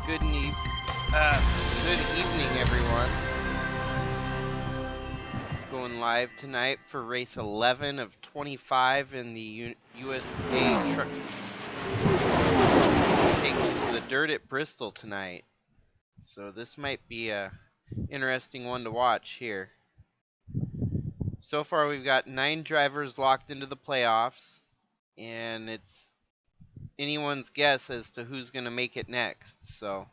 Good evening, everyone. Going live tonight for race 11 of 25 in the USA Trucks. Taking to the dirt at Bristol tonight. So this might be a interesting one to watch here. So far we've got 9 drivers locked into the playoffs, and it's anyone's guess as to who's going to make it next. So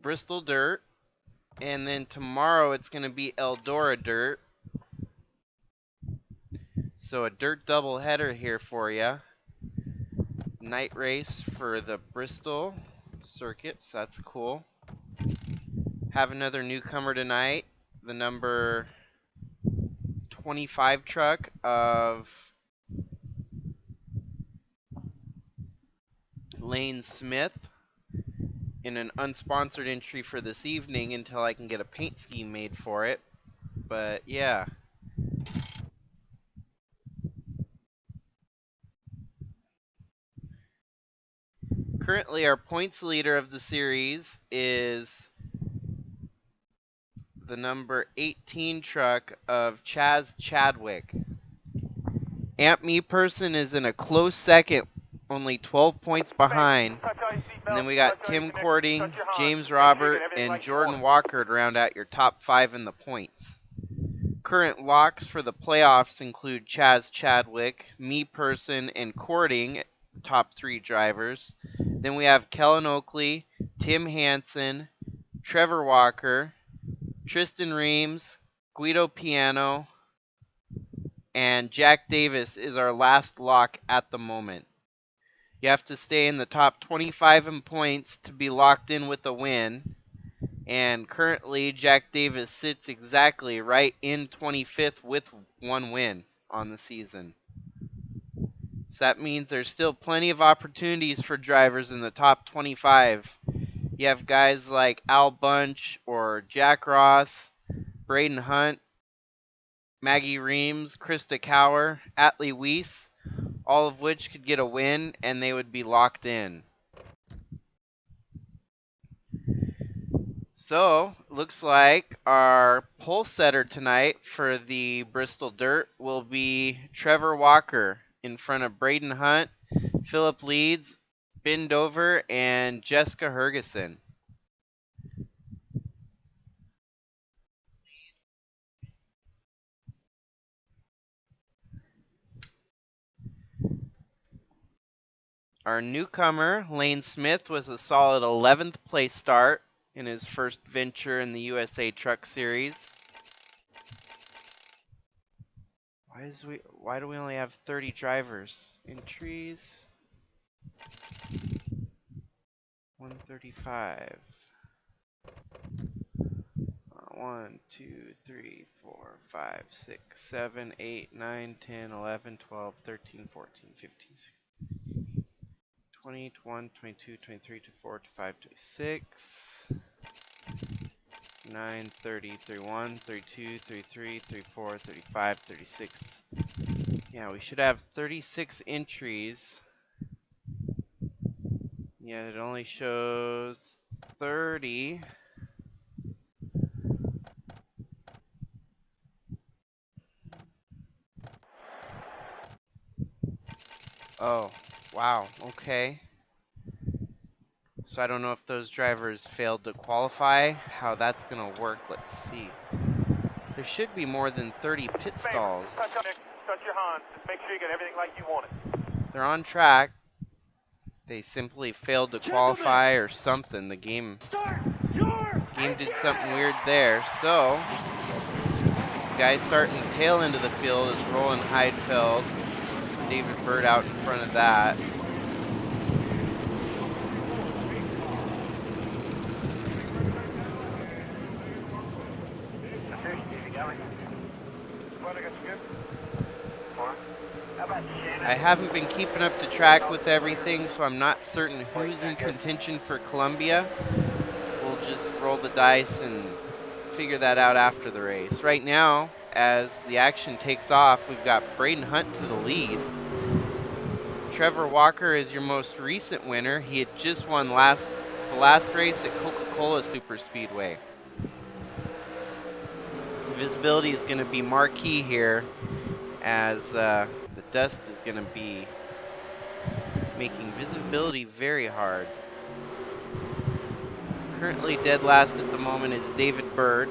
Bristol dirt, and then tomorrow it's going to be Eldora dirt. So a dirt double header here for you. Night race for the Bristol circuits. That's cool. Have another newcomer tonight. The number 25 truck of Lane Smith in an unsponsored entry for this evening until I can get a paint scheme made for it. But yeah. Currently our points leader of the series is the number 18 truck of Chaz Chadwick. Amp Me Person is in a close second, only 12 points behind. And then we got Tim Cording, James Robert, and Jordan Walker to round out your top 5 in the points. Current locks for the playoffs include Chaz Chadwick, Me Person, and Cording, top 3 drivers. Then we have Kellen Oakley, Tim Hansen, Trevor Walker, Tristan Reams, Guido Piano, and Jack Davis is our last lock at the moment. You have to stay in the top 25 in points to be locked in with a win. And currently, Jack Davis sits exactly right in 25th with 1 win on the season. So that means there's still plenty of opportunities for drivers in the top 25. You have guys like Al Bunch or Jack Ross, Braden Hunt, Maggie Reams, Krista Cower, Atlee Weiss, all of which could get a win and they would be locked in. So, looks like our pole setter tonight for the Bristol Dirt will be Trevor Walker in front of Braden Hunt, Philip Leeds, Ben Dover, and Jessica Hergeson. Our newcomer, Lane Smith, was a solid 11th place start in his first venture in the USA Truck Series. Why do we only have 30 drivers? Entries 135. 1, 2, 3, 4, 5, 6, 7, 8, 9, 10, 11, 12, 13, 14, 15, 16, 20, 21, 22, 23, 24, 25, 26, 9, 30, 31, 32, 33, 34, 35, 36. Yeah, we should have 36 entries. Yeah, it only shows 30. Oh, wow, okay. So I don't know if those drivers failed to qualify, how that's going to work. Let's see. There should be more than 30 pit stalls. Touch your Hans. Just make sure you get everything like you want it. They're on track. They simply failed to qualify or something. The game did something weird there. So, the guy starting the tail end of the field is Roland Heidfeld. David Bird out in front of that. I haven't been keeping up to track with everything, so I'm not certain who's in contention for Columbia. We'll just roll the dice and figure that out after the race. Right now, as the action takes off, we've got Braden Hunt to the lead. Trevor Walker is your most recent winner. He had just won the last race at Coca-Cola Superspeedway. Visibility is going to be marquee here, as the dust is going to be making visibility very hard. Currently dead last at the moment is David Bird.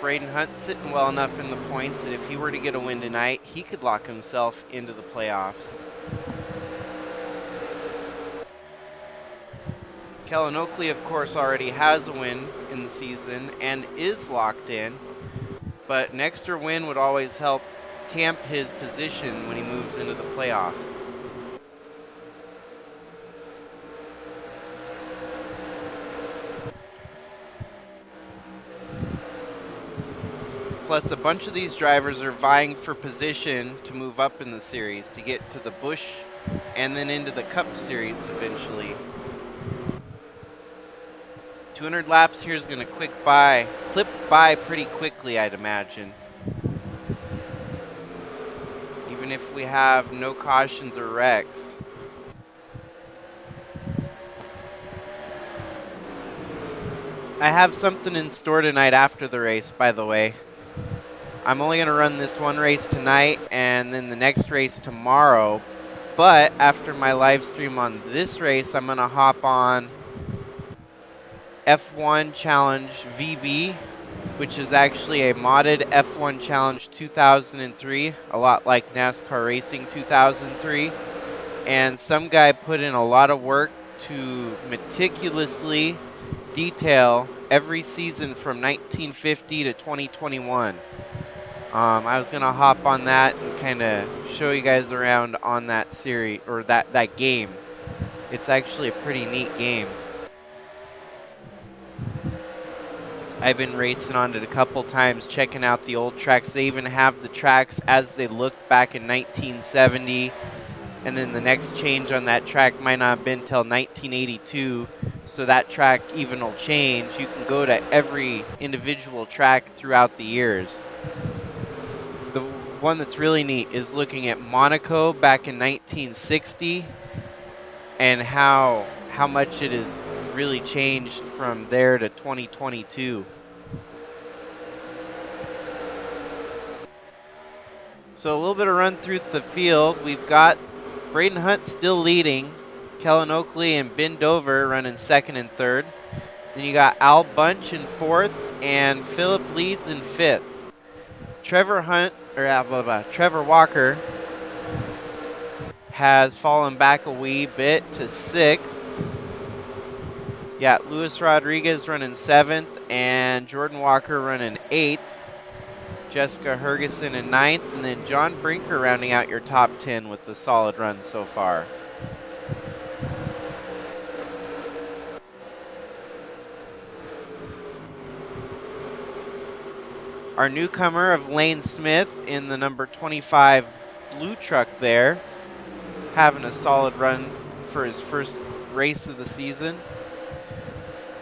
Braden Hunt sitting well enough in the points that if he were to get a win tonight, he could lock himself into the playoffs. Kellen Oakley, of course, already has a win in the season and is locked in, but an extra win would always help tamp his position when he moves into the playoffs. Plus, a bunch of these drivers are vying for position to move up in the series, to get to the Busch and then into the Cup Series eventually. 200 laps here is going to clip by pretty quickly, I'd imagine. Even if we have no cautions or wrecks. I have something in store tonight after the race, by the way. I'm only going to run this one race tonight and then the next race tomorrow. But after my live stream on this race, I'm going to hop on F1 Challenge VB, which is actually a modded F1 Challenge 2003, a lot like NASCAR Racing 2003. And some guy put in a lot of work to meticulously detail every season from 1950 to 2021. I was gonna hop on that and kind of show you guys around on that series, or that game. It's actually a pretty neat game. I've been racing on it a couple times, checking out the old tracks. They even have the tracks as they looked back in 1970. And then the next change on that track might not have been till 1982. So that track even will change. You can go to every individual track throughout the years. The one that's really neat is looking at Monaco back in 1960 and how much it has really changed from there to 2022. So a little bit of run through the field. We've got Braden Hunt still leading, Kellen Oakley and Ben Dover running second and third. Then you got Al Bunch in fourth and Philip Leeds in fifth. Trevor Walker has fallen back a wee bit to sixth. Yeah, Luis Rodriguez running seventh and Jordan Walker running eighth. Jessica Hergeson in ninth, and then John Brinker rounding out your top 10 with the solid run so far. Our newcomer of Lane Smith in the number 25 blue truck there, having a solid run for his first race of the season.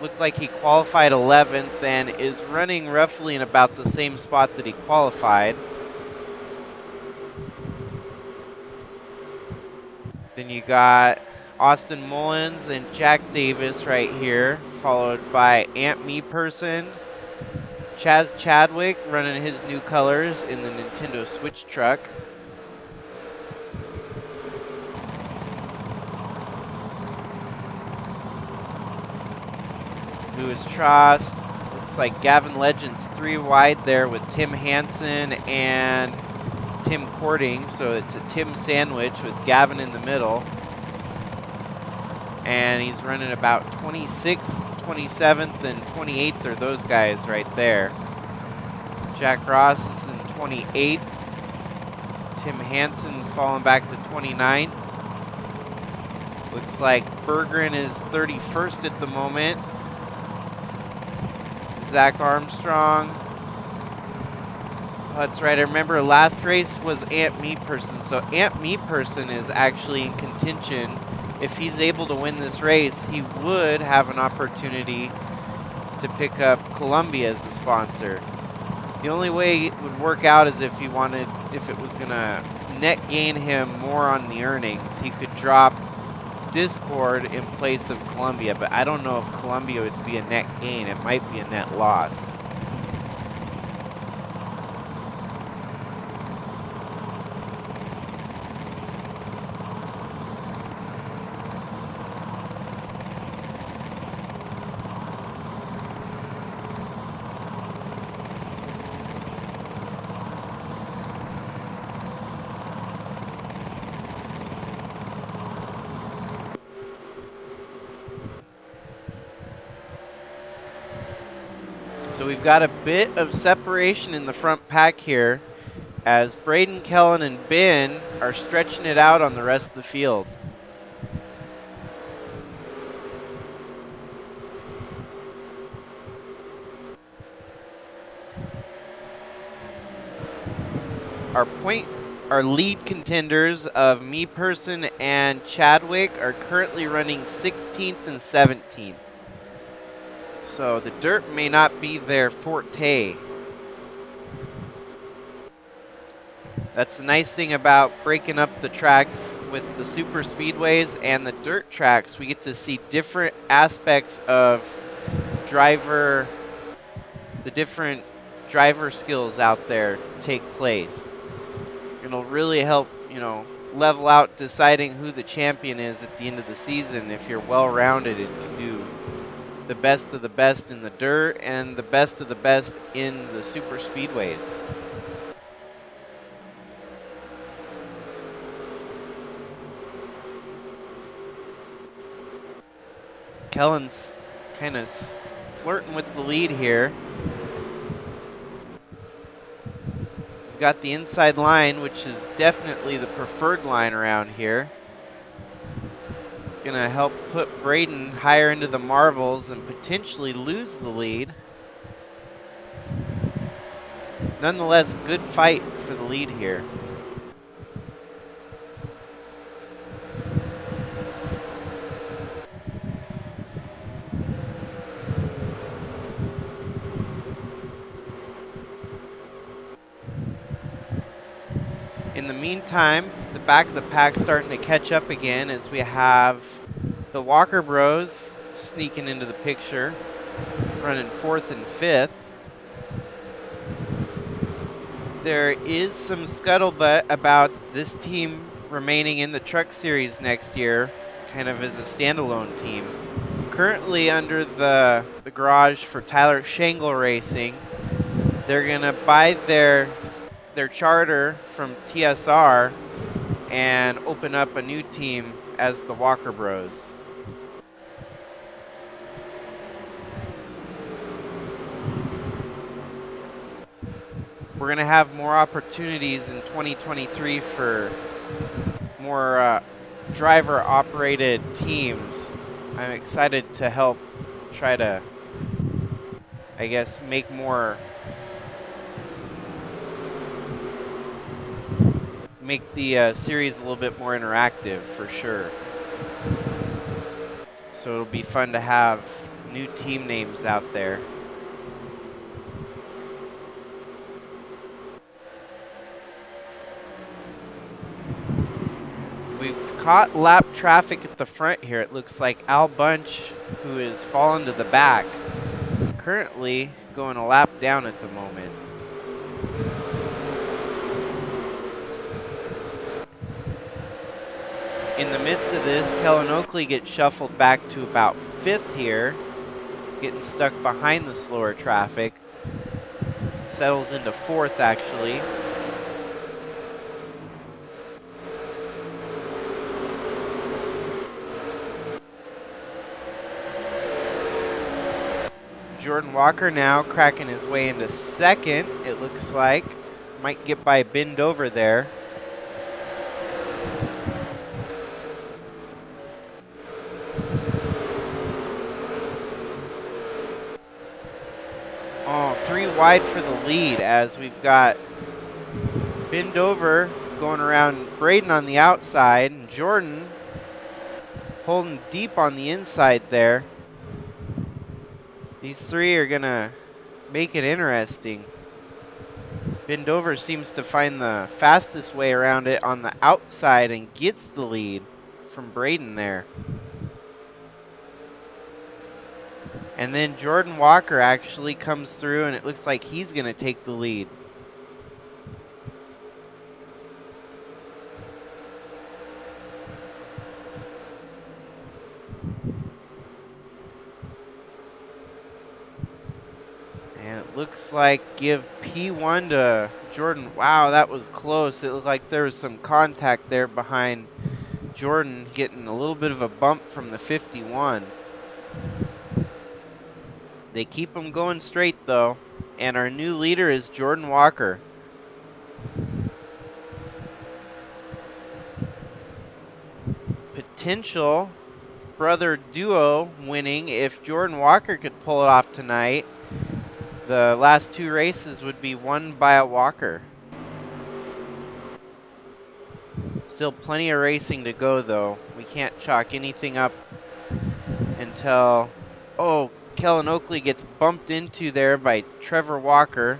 Looked like he qualified 11th and is running roughly in about the same spot that he qualified. Then you got Austin Mullins and Jack Davis right here, followed by Ant Me Person, Chaz Chadwick running his new colors in the Nintendo Switch truck. Louis Trost. Looks like Gavin Legends 3 wide there with Tim Hansen and Tim Courting. So it's a Tim sandwich with Gavin in the middle. And he's running about 26th, 27th, and 28th are those guys right there. Jack Ross is in 28th. Tim Hansen's falling back to 29th. Looks like Berggren is 31st at the moment. Zach Armstrong Oh, that's right. I remember last race was Ant Me Person. So Ant Me Person is actually in contention. If he's able to win this race, he would have an opportunity to pick up Columbia as the sponsor. The only way it would work out is if if it was gonna net gain him more on the earnings, he could drop Discord in place of Columbia, but I don't know if Columbia would be a net gain. It might be a net loss. So we've got a bit of separation in the front pack here as Braden, Kellen, and Ben are stretching it out on the rest of the field. Our lead contenders of Me Person and Chadwick are currently running 16th and 17th. So the dirt may not be their forte. That's the nice thing about breaking up the tracks with the super speedways and the dirt tracks. We get to see different aspects of the different driver skills out there take place. It'll really help, level out deciding who the champion is at the end of the season if you're well-rounded and can do the best of the best in the dirt and the best of the best in the super speedways. Kellen's kind of flirting with the lead here. He's got the inside line, which is definitely the preferred line around here. It's going to help put Braden higher into the marbles and potentially lose the lead. Nonetheless, good fight for the lead here. In the meantime, the back of the pack's starting to catch up again as we have the Walker Bros sneaking into the picture, running 4th and 5th. There is some scuttlebutt about this team remaining in the Truck Series next year, kind of as a standalone team. Currently under the garage for Tyler Shangle Racing, they're going to buy their charter from TSR and open up a new team as the Walker Bros. We're going to have more opportunities in 2023 for more driver-operated teams. I'm excited to help try to, I guess, make the series a little bit more interactive for sure. So it'll be fun to have new team names out there. We've caught lap traffic at the front here. It looks like Al Bunch, who is fallen to the back, currently going a lap down at the moment. In the midst of this, Kellen Oakley gets shuffled back to about 5th here, getting stuck behind the slower traffic. Settles into 4th actually. Jordan Walker now cracking his way into 2nd, it looks like. Might get by Bend Over there. Oh, 3 wide for the lead as we've got Bend over, going around Braden on the outside, and Jordan holding deep on the inside there. These three are going to make it interesting. Bend over seems to find the fastest way around it on the outside and gets the lead from Braden there. And then Jordan Walker actually comes through, and it looks like he's going to take the lead. And it looks like give P1 to Jordan. Wow, that was close. It looked like there was some contact there behind Jordan, getting a little bit of a bump from the 51. They keep them going straight, though. And our new leader is Jordan Walker. Potential brother duo winning if Jordan Walker could pull it off tonight. The last two races would be won by a Walker. Still plenty of racing to go, though. We can't chalk anything up until... Oh, Kellen Oakley gets bumped into there by Trevor Walker.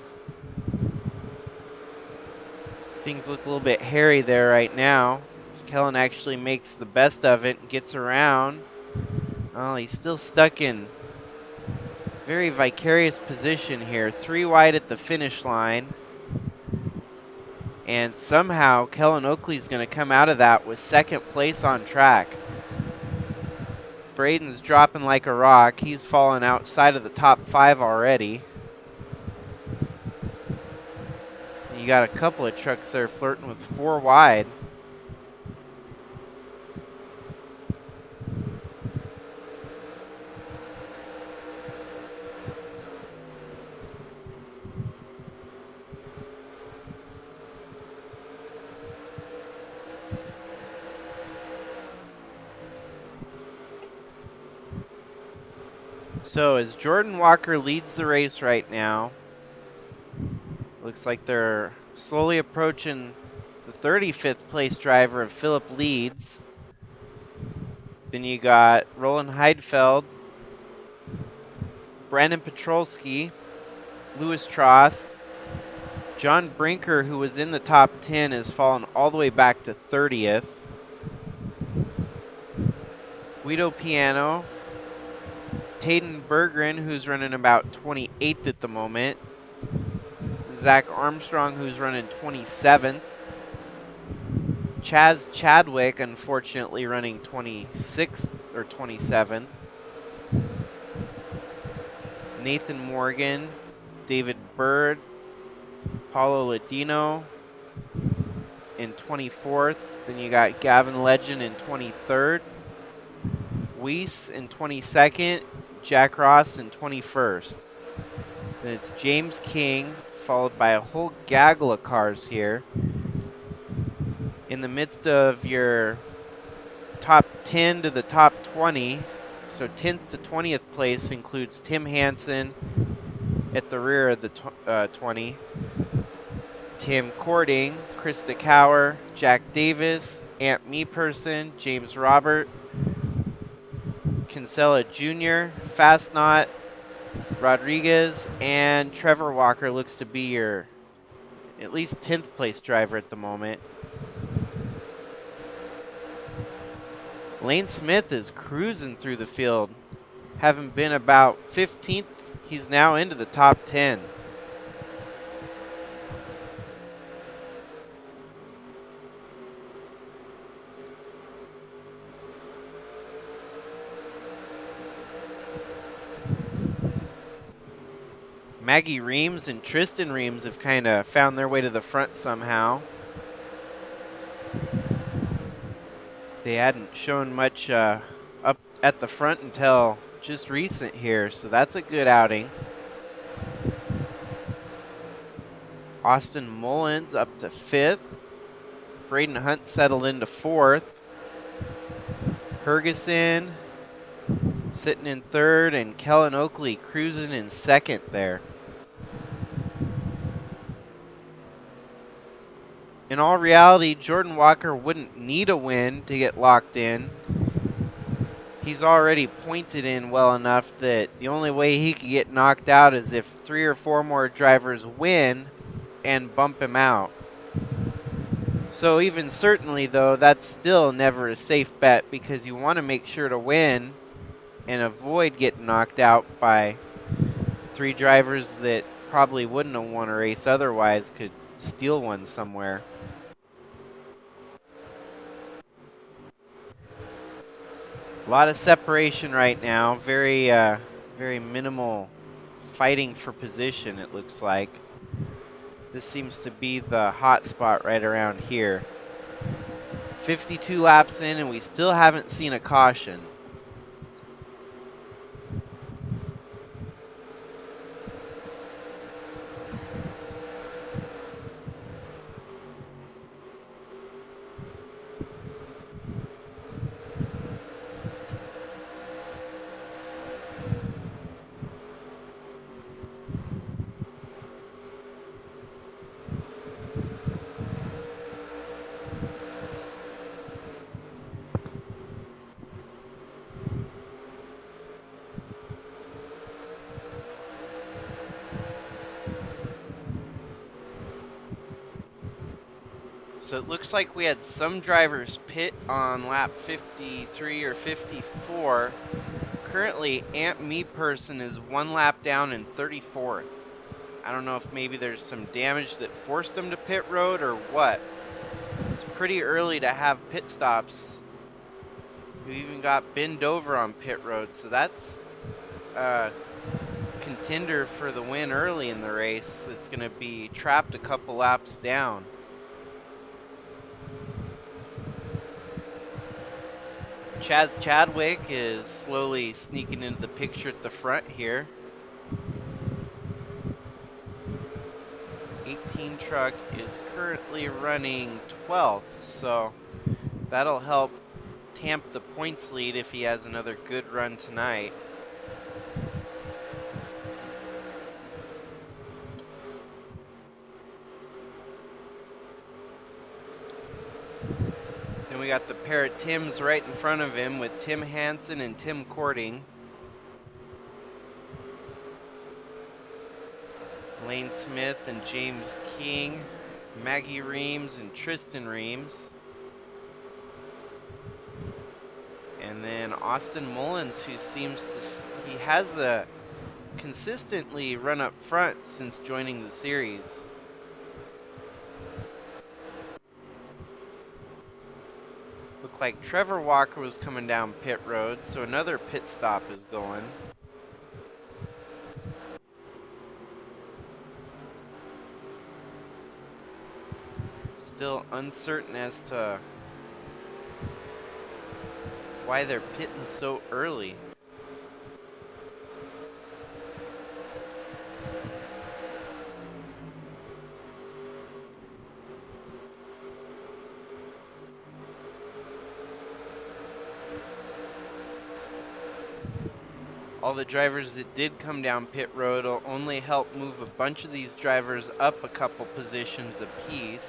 Things look a little bit hairy there right now. Kellen actually makes the best of it and gets around. Oh, he's still stuck in very vicarious position here. 3 wide at the finish line. And somehow Kellen Oakley's going to come out of that with second place on track. Braden's dropping like a rock. He's fallen outside of the top 5 already. You got a couple of trucks there flirting with 4 wide. So as Jordan Walker leads the race right now, looks like they're slowly approaching the 35th place driver of Philip Leeds. Then you got Roland Heidfeld, Brandon Petrolski, Louis Trost, John Brinker, who was in the top 10, has fallen all the way back to 30th. Guido Piano, Tayden Berggren, who's running about 28th at the moment. Zach Armstrong, who's running 27th. Chaz Chadwick, unfortunately, running 26th or 27th. Nathan Morgan, David Bird, Paulo Ladino in 24th. Then you got Gavin Legend in 23rd. Weiss in 22nd. Jack Ross in 21st. Then it's James King, followed by a whole gaggle of cars here. In the midst of your top 10 to the top 20, so 10th to 20th place includes Tim Hansen at the rear of the 20. Tim Cording, Krista Cower, Jack Davis, Ant Meeperson, James Robert, Kinsella Jr., Fastnot, Rodriguez, and Trevor Walker looks to be your at least 10th place driver at the moment. Lane Smith is cruising through the field. Having been about 15th, he's now into the top 10. Maggie Reams and Tristan Reams have kind of found their way to the front somehow. They hadn't shown much up at the front until just recent here, so that's a good outing. Austin Mullins up to 5th. Braden Hunt settled into 4th. Ferguson sitting in 3rd, and Kellen Oakley cruising in 2nd there. In all reality, Jordan Walker wouldn't need a win to get locked in. He's already pointed in well enough that the only way he could get knocked out is if 3 or 4 more drivers win and bump him out. So even certainly though, that's still never a safe bet because you want to make sure to win and avoid getting knocked out by 3 drivers that probably wouldn't have won a race otherwise, could steal one somewhere. A lot of separation right now, very minimal fighting for position, it looks like. This seems to be the hot spot right around here. 52 laps in and we still haven't seen a caution. So it looks like we had some drivers pit on lap 53 or 54. Currently, Ant Me Person is 1 lap down in 34th. I don't know if maybe there's some damage that forced him to pit road or what. It's pretty early to have pit stops. We even got binned over on pit road, so that's a contender for the win early in the race. It's going to be trapped a couple laps down. Chaz Chadwick is slowly sneaking into the picture at the front here. 18 truck is currently running 12th, so that'll help tamp the points lead if he has another good run tonight. Then we got the pair of Tims right in front of him with Tim Hansen and Tim Cording. Lane Smith and James King, Maggie Reams and Tristan Reams. And then Austin Mullins, who seems to, he has a consistently run up front since joining the series. Looked like Trevor Walker was coming down pit road, so another pit stop is going. Still uncertain as to why they're pitting so early. All the drivers that did come down pit road will only help move a bunch of these drivers up a couple positions apiece.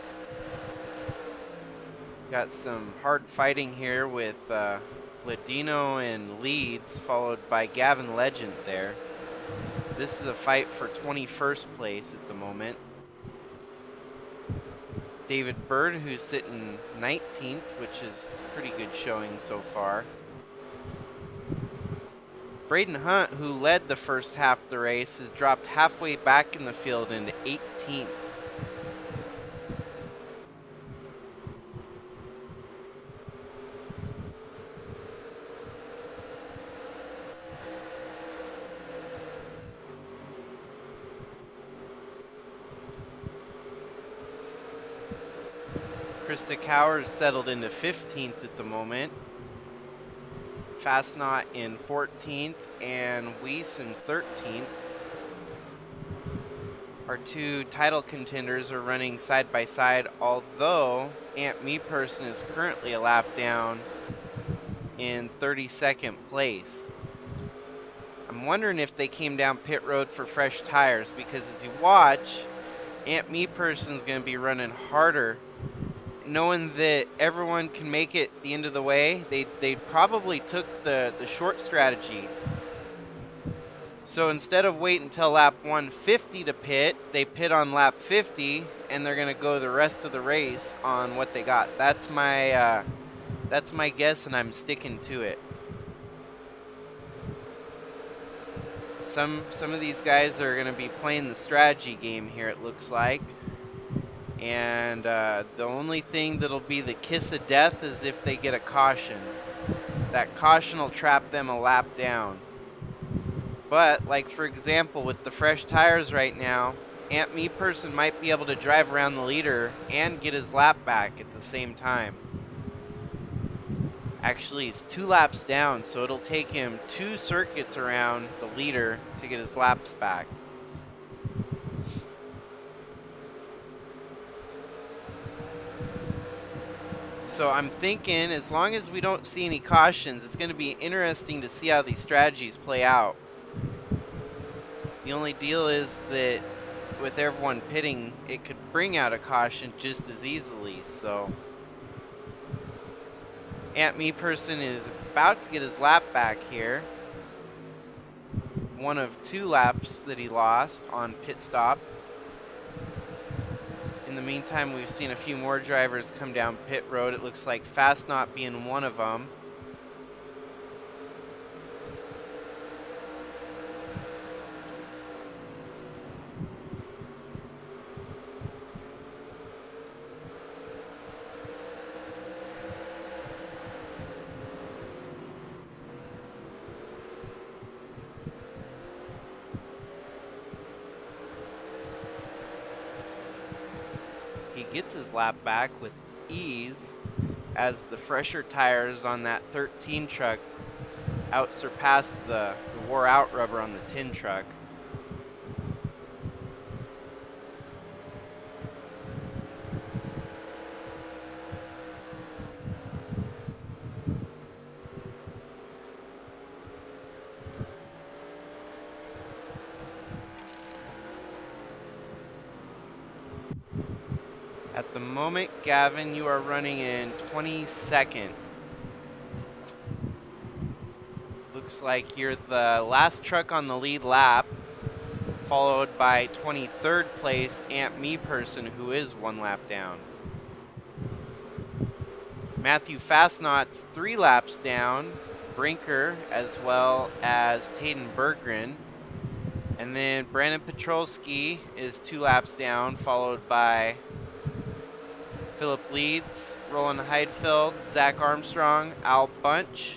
Got some hard fighting here with Ladino and Leeds, followed by Gavin Legend there. This is a fight for 21st place at the moment. David Bird, who's sitting 19th, which is pretty good showing so far. Braden Hunt, who led the first half of the race, has dropped halfway back in the field into 18th. Krista Cowers settled into 15th at the moment. Fastnot in 14th and Weiss in 13th. Our two title contenders are running side by side, although Ant Me Person is currently a lap down in 32nd place. I'm wondering if they came down pit road for fresh tires, because as you watch, Ant Me Person's going to be running harder knowing that everyone can make it the end of the way, they probably took the short strategy. So instead of waiting until lap 150 to pit, they pit on lap 50, and they're gonna go the rest of the race on what they got. That's my guess, and I'm sticking to it. Some of these guys are gonna be playing the strategy game here, it looks like. And the only thing that'll be the kiss of death is if they get a caution. That caution will trap them a lap down. But, like for example, with the fresh tires right now, Ant Me Person might be able to drive around the leader and get his lap back at the same time. Actually, he's 2 laps down, so it'll take him 2 circuits around the leader to get his laps back. So I'm thinking, as long as we don't see any cautions, it's going to be interesting to see how these strategies play out. The only deal is that with everyone pitting, it could bring out a caution just as easily. So Ant Me Person is about to get his lap back here. One of 2 laps that he lost on pit stop. In the meantime, we've seen a few more drivers come down pit road. It looks like Fast Not being one of them. He gets his lap back with ease as the fresher tires on that 13 truck out-surpass the wore-out rubber on the 10 truck. At the moment, Gavin, you are running in 22nd. Looks like you're the last truck on the lead lap, followed by 23rd place Ant Me Person, who is 1 lap down. Matthew Fastnot's 3 laps down, Brinker as well as Tayden Berggren. And then Brandon Petrolski is 2 laps down, followed by Philip Leeds, Roland Heidfeld, Zach Armstrong, Al Bunch,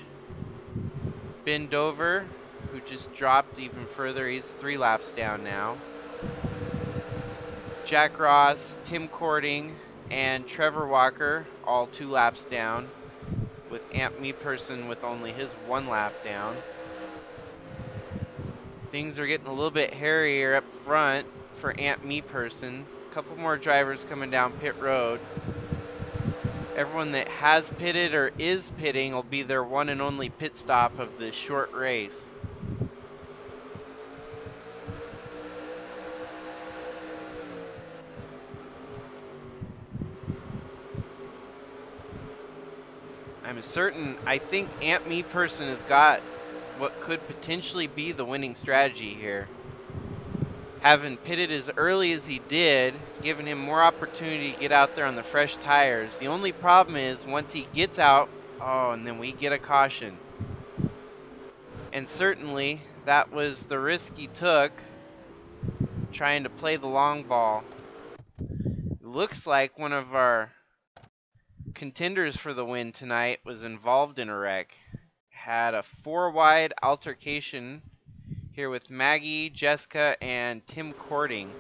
Ben Dover, who just dropped even further. He's 3 laps down now. Jack Ross, Tim Cording, and Trevor Walker, all 2 laps down, with Ant Me Person with only his 1 lap down. Things are getting a little bit hairier up front for Ant Me Person. A couple more drivers coming down pit road. Everyone that has pitted or is pitting will be their one and only pit stop of this short race. I'm certain, I think Ant Me Person has got what could potentially be the winning strategy here. Having pitted as early as he did, giving him more opportunity to get out there on the fresh tires. The only problem is once he gets out, and then we get a caution. And certainly that was the risk he took, trying to play the long ball. It looks like one of our contenders for the win tonight was involved in a wreck. Had a 4-wide altercation here with Maggie, Jessica, and Tim Cording.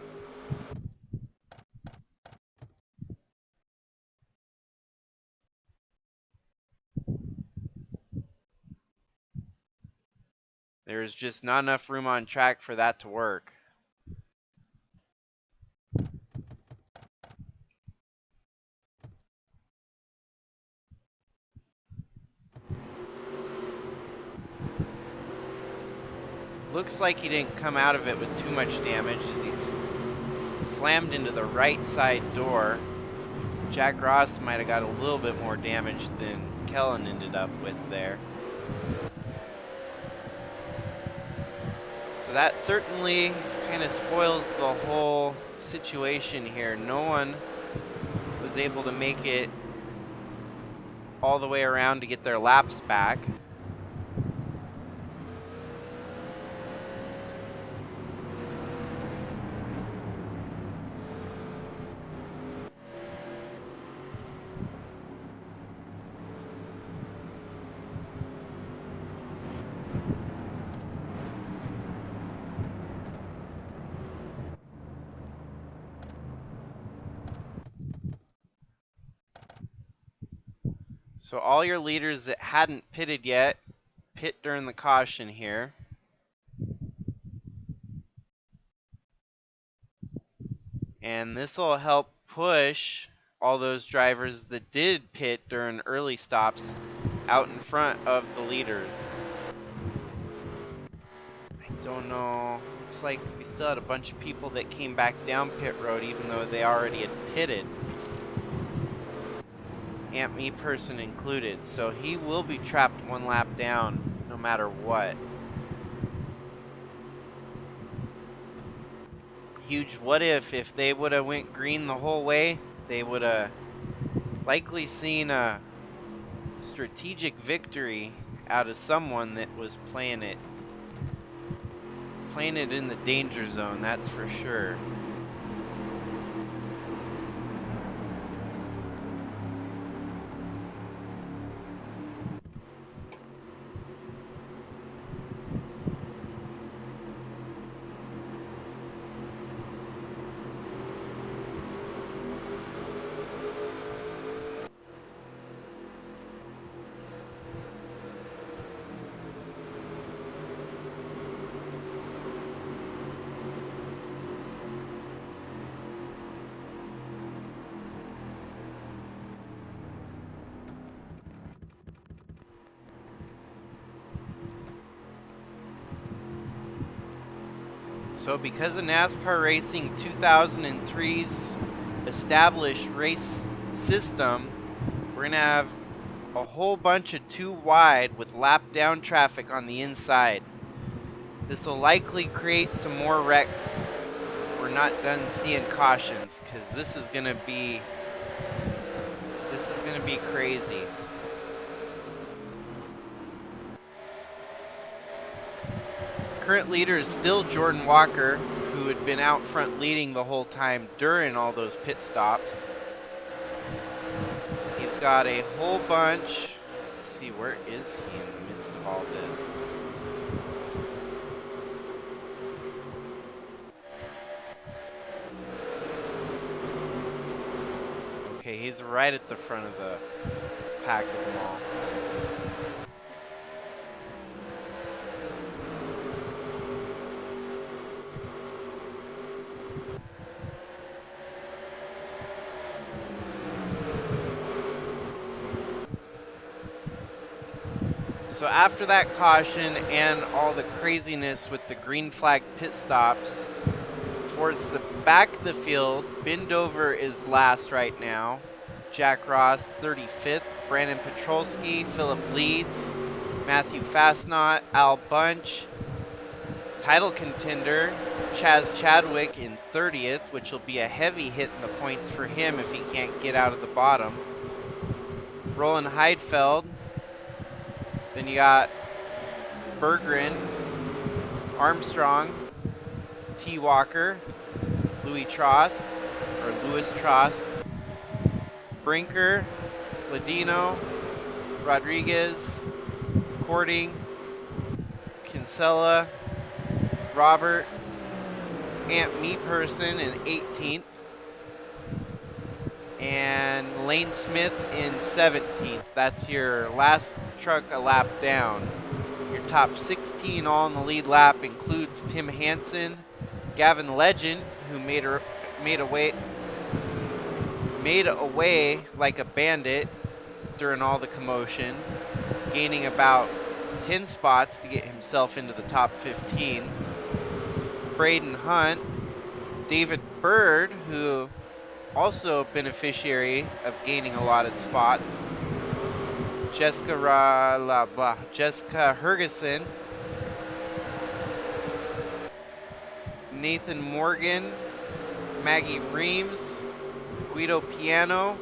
There's just not enough room on track for that to work. Looks like he didn't come out of it with too much damage as he slammed into the right side door, Jack Ross might have got a little bit more damage than Kellen ended up with there. So that certainly kind of spoils the whole situation here. No one was able to make it all the way around to get their laps back. So all your leaders that hadn't pitted yet, pit during the caution here. And this will help push all those drivers that did pit during early stops out in front of the leaders. I don't know. Looks like we still had a bunch of people that came back down pit road even though they already had pitted. Amp Me person included. So he will be trapped one lap down no matter what. Huge what if they would have went green the whole way, they would have likely seen a strategic victory out of someone that was playing it in the danger zone, that's for sure. So because of NASCAR Racing 2003's established race system, we're going to have a whole bunch of 2 wide with lap down traffic on the inside. This will likely create some more wrecks. We're not done seeing cautions because this is going to be crazy. Current leader is still Jordan Walker, who had been out front leading the whole time during all those pit stops. He's got a whole bunch. Let's see, where is he in the midst of all this? Okay, he's right at the front of the pack of them all. So after that caution and all the craziness with the green flag pit stops, towards the back of the field, Bindover is last right now. Jack Ross 35th, Brandon Petrolsky, Philip Leeds, Matthew Fastnot, Al Bunch, title contender Chaz Chadwick in 30th, which will be a heavy hit in the points for him if he can't get out of the bottom. Roland Heidfeld. Then you got Berggren, Armstrong, T. Walker, Louis Trost, Brinker, Ladino, Rodriguez, Cording, Kinsella, Robert, Amp Me person in 18th, and Lane Smith in 17th. That's your last truck a lap down. Your top 16 all in the lead lap includes Tim Hansen, Gavin Legend, who made away like a bandit during all the commotion, gaining about 10 spots to get himself into the top 15. Braden Hunt, David Bird, who also a beneficiary of gaining a lot of spots. Jessica Hergeson, Nathan Morgan, Maggie Reams, Guido Piano,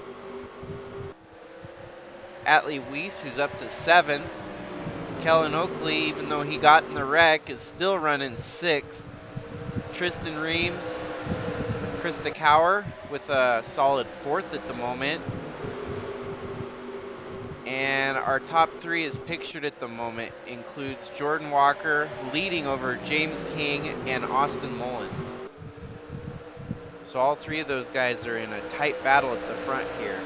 Atlee Weiss, who's up to 7th. Kellen Oakley, even though he got in the wreck, is still running 6th. Tristan Reams, Krista Cower with a solid 4th at the moment. And our top 3 is pictured at the moment includes Jordan Walker leading over James King and Austin Mullins. So all 3 of those guys are in a tight battle at the front here.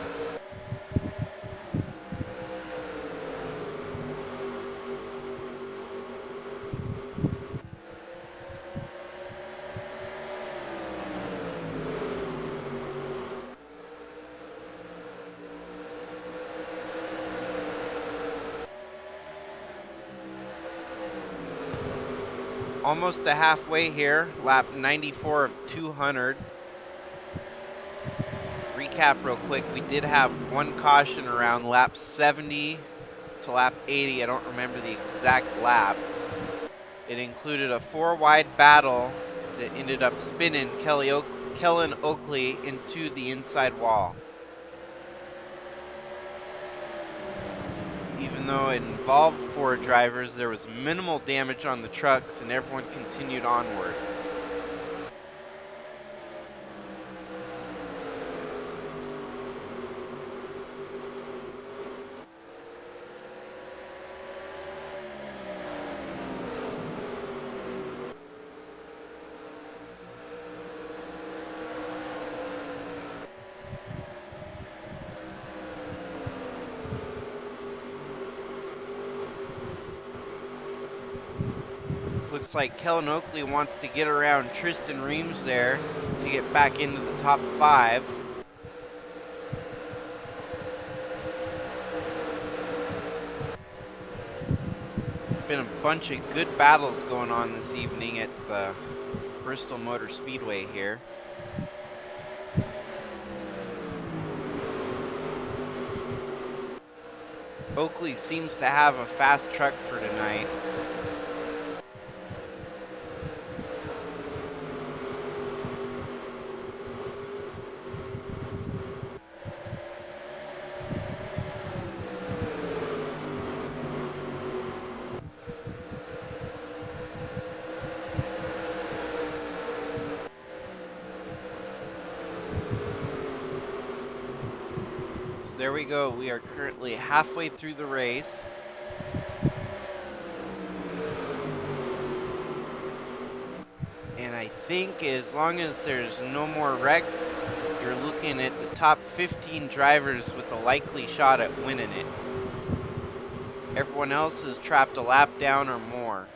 Almost to halfway here, lap 94 of 200. Recap real quick, we did have 1 caution around lap 70 to lap 80. I don't remember the exact lap. It included a 4-wide battle that ended up spinning Kellen Oakley into the inside wall. Even though it involved 4 drivers, there was minimal damage on the trucks and everyone continued onward. Looks like Kellen Oakley wants to get around Tristan Reams there to get back into the top 5. Been a bunch of good battles going on this evening at the Bristol Motor Speedway here. Oakley seems to have a fast truck for tonight. There we go. We are currently halfway through the race. And I think as long as there's no more wrecks, you're looking at the top 15 drivers with a likely shot at winning it. Everyone else is trapped a lap down or more.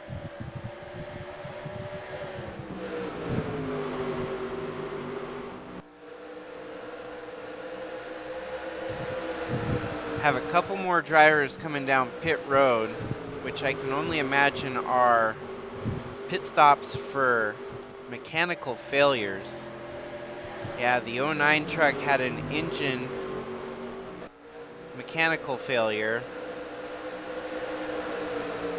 Have a couple more drivers coming down pit road, which I can only imagine are pit stops for mechanical failures. Yeah, the 09 truck had an engine mechanical failure.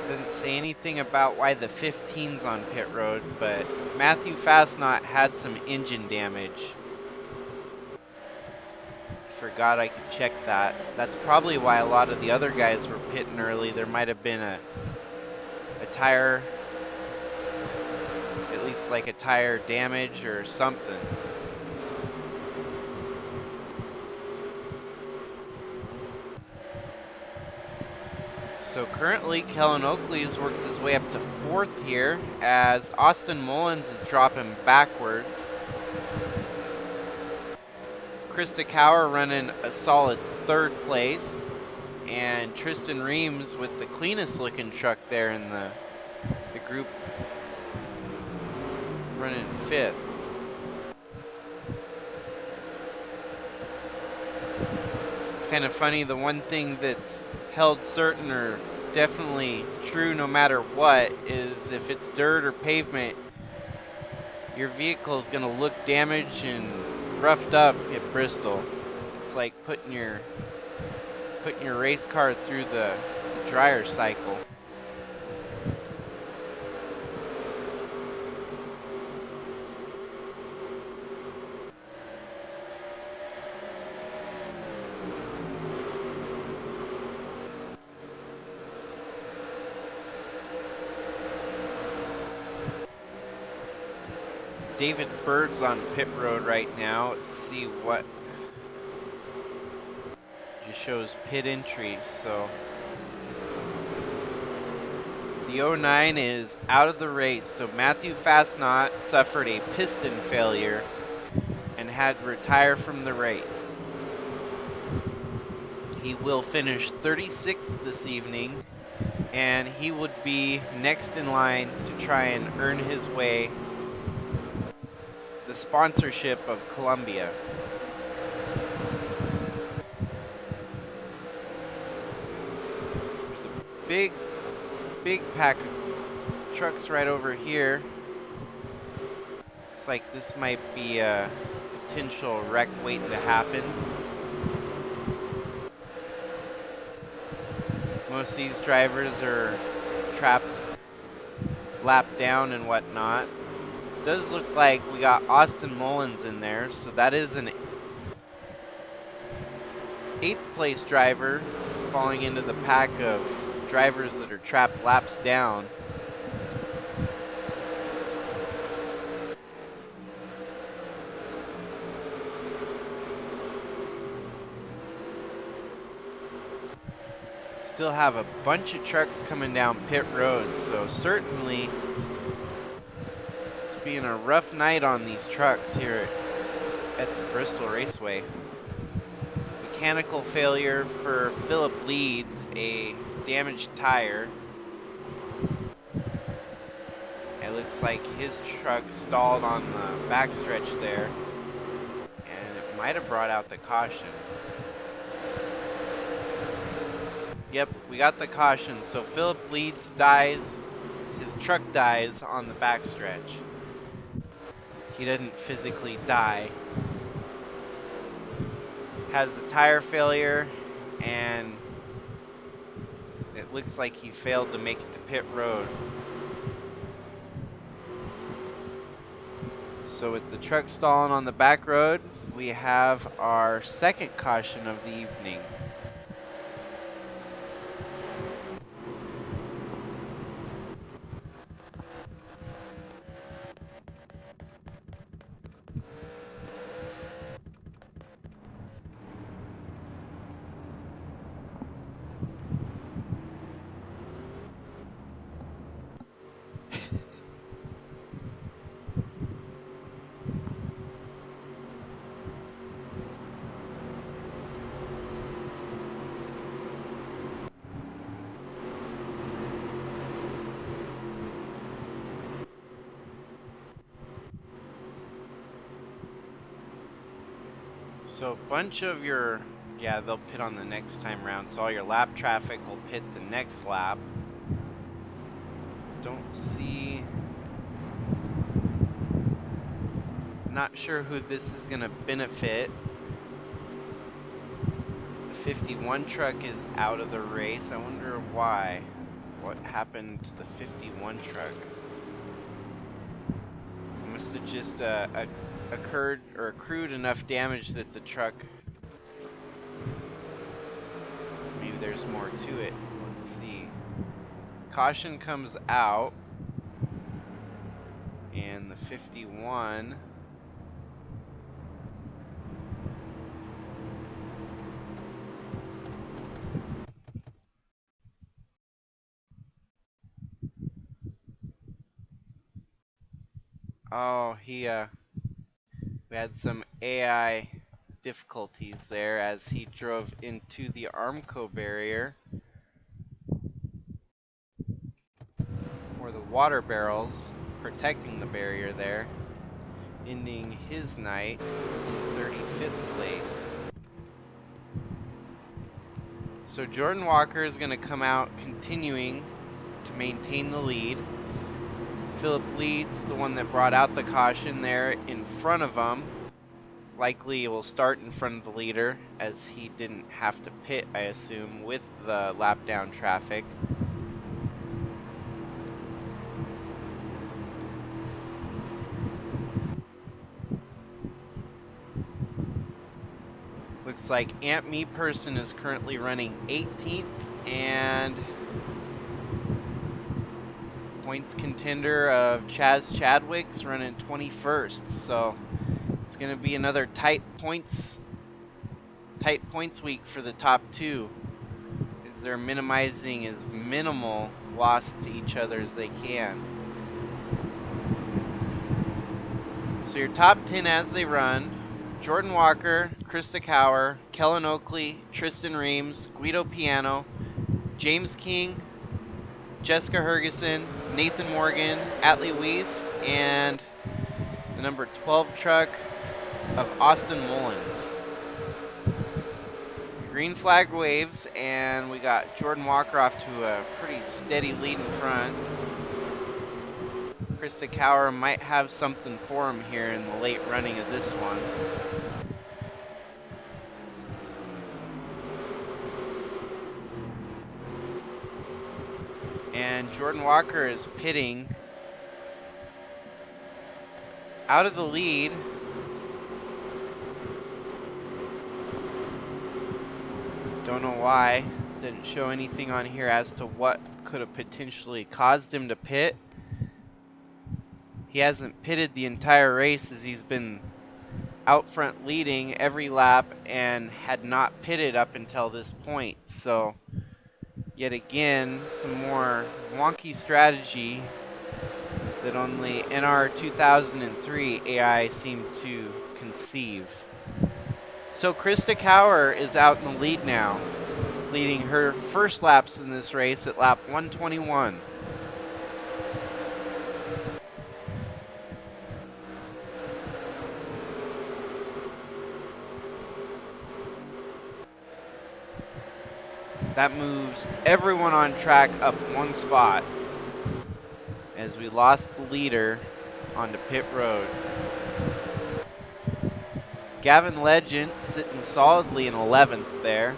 Doesn't say anything about why the 15's on pit road, but Matthew Fastnot had some engine damage. Forgot I could check that. That's probably why a lot of the other guys were pitting early. There might have been a tire, at least like a tire damage or something. So currently Kellen Oakley has worked his way up to 4th here as Austin Mullins is dropping backwards. Krista Cower running a solid 3rd place, and Tristan Reams with the cleanest looking truck there in the group running 5th. It's kind of funny, the one thing that's held certain or definitely true no matter what is if it's dirt or pavement, your vehicle is going to look damaged and roughed up at Bristol. It's like putting your race car through the dryer cycle. David Bird's on pit road right now. Let's see what just shows pit entry. So the 09 is out of the race. So Matthew Fastnot suffered a piston failure and had to retire from the race. He will finish 36th this evening, and he would be next in line to try and earn his way the sponsorship of Columbia. There's a big pack of trucks right over here. Looks like this might be a potential wreck waiting to happen. Most of these drivers are trapped, lapped down and whatnot. It does look like we got Austin Mullins in there, so that is an 8th place driver falling into the pack of drivers that are trapped laps down. Still have a bunch of trucks coming down pit roads, so certainly it's being a rough night on these trucks here at the Bristol Raceway. Mechanical failure for Philip Leeds, a damaged tire. It looks like his truck stalled on the backstretch there, and it might have brought out the caution. Yep, we got the caution. So Philip Leeds dies, his truck dies on the backstretch. He didn't physically die. Has a tire failure, and it looks like he failed to make it to pit road. So with the truck stalling on the back road, we have our second caution of the evening. So a bunch of your, yeah, they'll pit on the next time round, so all your lap traffic will pit the next lap. Don't see, not sure who this is going to benefit. The 51 truck is out of the race. I wonder why. What happened to the 51 truck? It must have just occurred or accrued enough damage that the truck, maybe there's more to it. Let's see. Caution comes out, and the 51 oh, we had some AI difficulties there as he drove into the Armco barrier, or the water barrels protecting the barrier there, ending his night in 35th place. So Jordan Walker is going to come out continuing to maintain the lead. Philip Leeds, the one that brought out the caution there in front of him, likely will start in front of the leader, as he didn't have to pit, I assume, with the lap down traffic. Looks like Aunt Me Person is currently running 18th, and points contender of Chaz Chadwick's running 21st. So it's going to be another tight points week for the top two, as they're minimizing as minimal loss to each other as they can. So your top 10 as they run: Jordan Walker, Krista Cower, Kellen Oakley, Tristan Reams, Guido Piano, James King, Jessica Hergeson, Nathan Morgan, Atlee Weiss, and the number 12 truck of Austin Mullins. Green flag waves, and we got Jordan Walker off to a pretty steady lead in front. Krista Cower might have something for him here in the late running of this one. And Jordan Walker is pitting out of the lead. Don't know why. Didn't show anything on here as to what could have potentially caused him to pit. He hasn't pitted the entire race, as he's been out front leading every lap and had not pitted up until this point. So yet again, some more wonky strategy that only NR 2003 AI seemed to conceive. So Krista Cower is out in the lead now, leading her first laps in this race at lap 121. That moves everyone on track up one spot, as we lost the leader onto pit road. Gavin Legend sitting solidly in 11th there.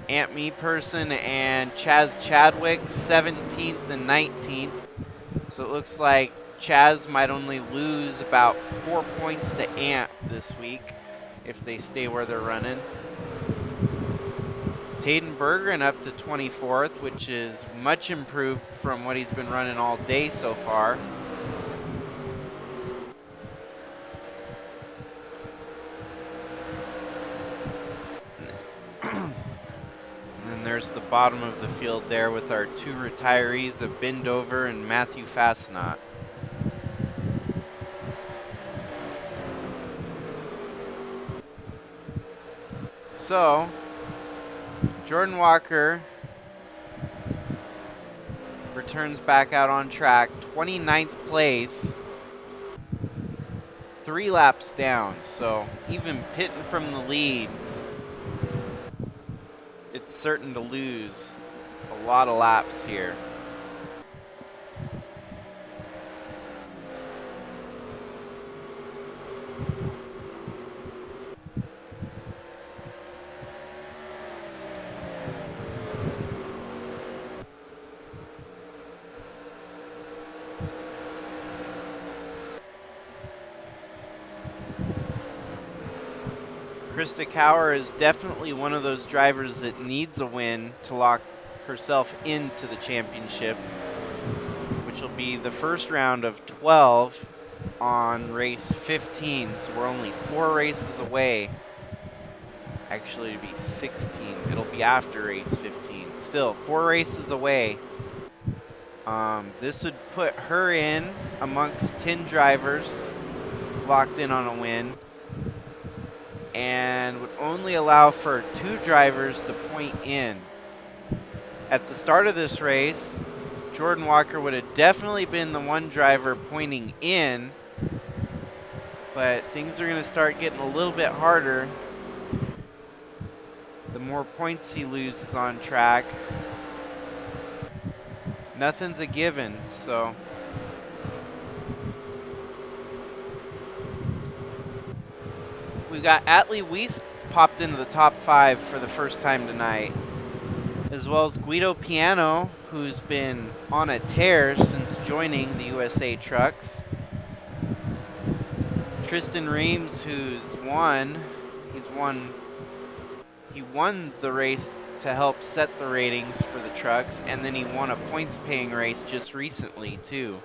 Aunt Me Person and Chaz Chadwick 17th and 19th. So it looks like Chaz might only lose about 4 points to Aunt this week if they stay where they're running. Taden Bergeron up to 24th, which is much improved from what he's been running all day so far. And then there's the bottom of the field there with our two retirees of Bindover and Matthew Fastenot. So Jordan Walker returns back out on track, 29th place, 3 laps down. So even pitting from the lead, it's certain to lose a lot of laps here. Krista Cower is definitely one of those drivers that needs a win to lock herself into the championship, which will be the first round of 12 on race 15. So we're only 4 races away. Actually, it'll be 16. It'll be after race 15. Still, 4 races away. This would put her in amongst 10 drivers locked in on a win, and would only allow for 2 drivers to point in. At the start of this race, Jordan Walker would have definitely been the one driver pointing in, but things are going to start getting a little bit harder the more points he loses on track. Nothing's a given, so We got Atlee Weiss popped into the top 5 for the first time tonight, as well as Guido Piano, who's been on a tear since joining the USA Trucks. Tristan Reams, who's he won the race to help set the ratings for the trucks, and then he won a points paying race just recently too.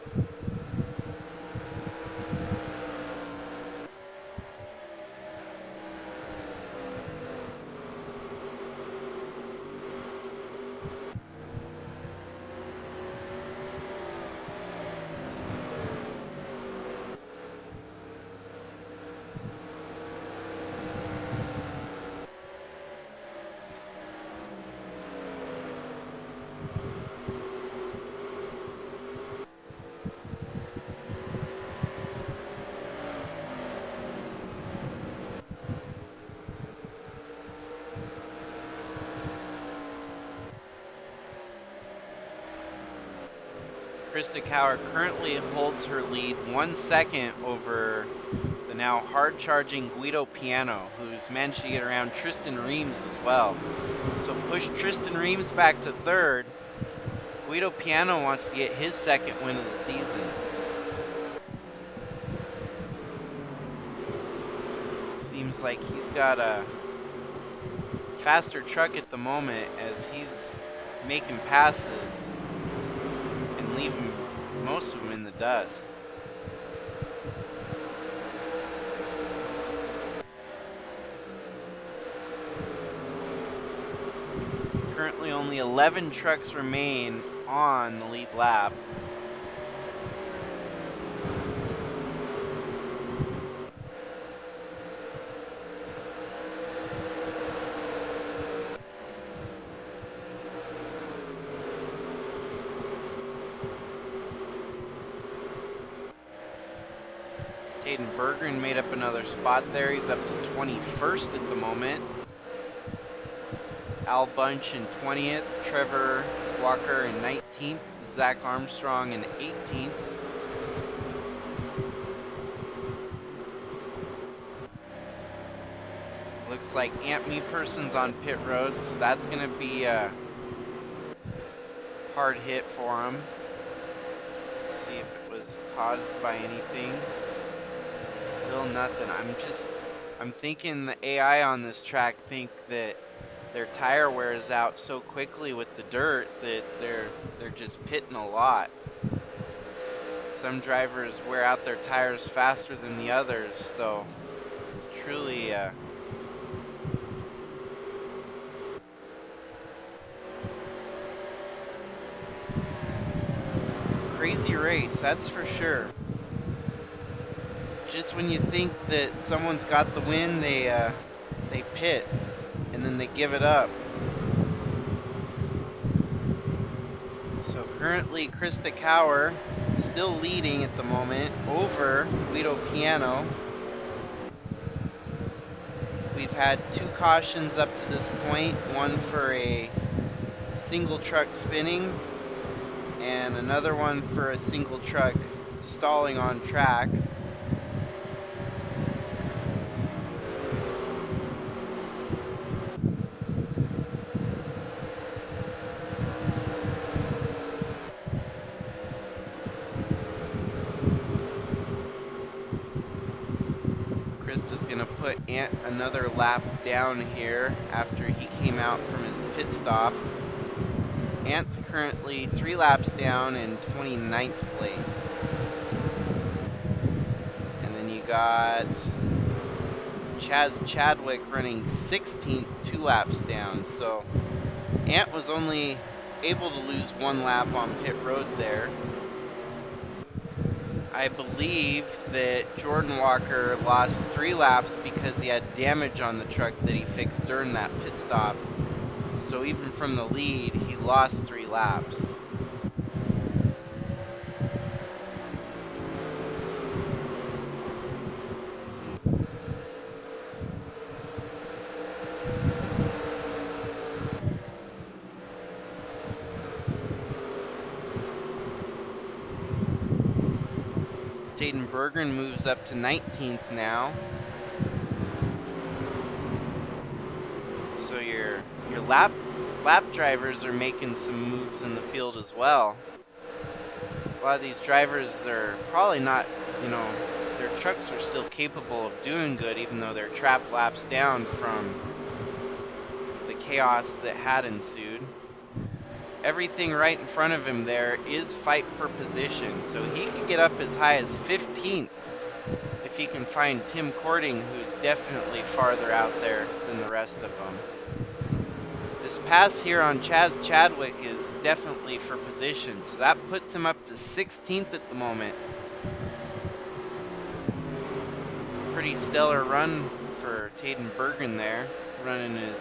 Krista Cower currently holds her lead 1 second over the now hard-charging Guido Piano, who's managed to get around Tristan Reams as well. So push Tristan Reams back to 3rd. Guido Piano wants to get his 2nd win of the season. Seems like he's got a faster truck at the moment as he's making passes and leaving most of them in the dust. Currently only 11 trucks remain on the lead lap. Caden Berggren made up another spot there. He's up to 21st at the moment. Al Bunch in 20th, Trevor Walker in 19th, Zach Armstrong in 18th. Looks like Ant Me-Person's on pit road, so that's going to be a hard hit for him. Let's see if it was caused by anything. Still nothing. I'm thinking the AI on this track think that their tire wears out so quickly with the dirt that they're just pitting a lot. Some drivers wear out their tires faster than the others, so it's truly crazy race, that's for sure. Just when you think that someone's got the win, they pit, and then they give it up. So currently, Krista Cower still leading at the moment over Guido Piano. We've had 2 cautions up to this point, one for a single truck spinning, and another one for a single truck stalling on track. Krista's gonna put Ant another lap down here after he came out from his pit stop. Ant's currently 3 laps down in 29th place. And then you got Chaz Chadwick running 16th, 2 laps down. So Ant was only able to lose 1 lap on pit road there. I believe that Jordan Walker lost 3 laps because he had damage on the truck that he fixed during that pit stop. So even from the lead, he lost 3 laps. Caden Berggren moves up to 19th now. lap drivers are making some moves in the field as well. A lot of these drivers are probably not, you know, their trucks are still capable of doing good even though they're trapped laps down from the chaos that had ensued. Everything right in front of him there is fight for position, so he can get up as high as 15th if he can find Tim Cording, who's definitely farther out there than the rest of them. This pass here on Chaz Chadwick is definitely for position, so that puts him up to 16th at the moment. Pretty stellar run for Taden Bergen there, running his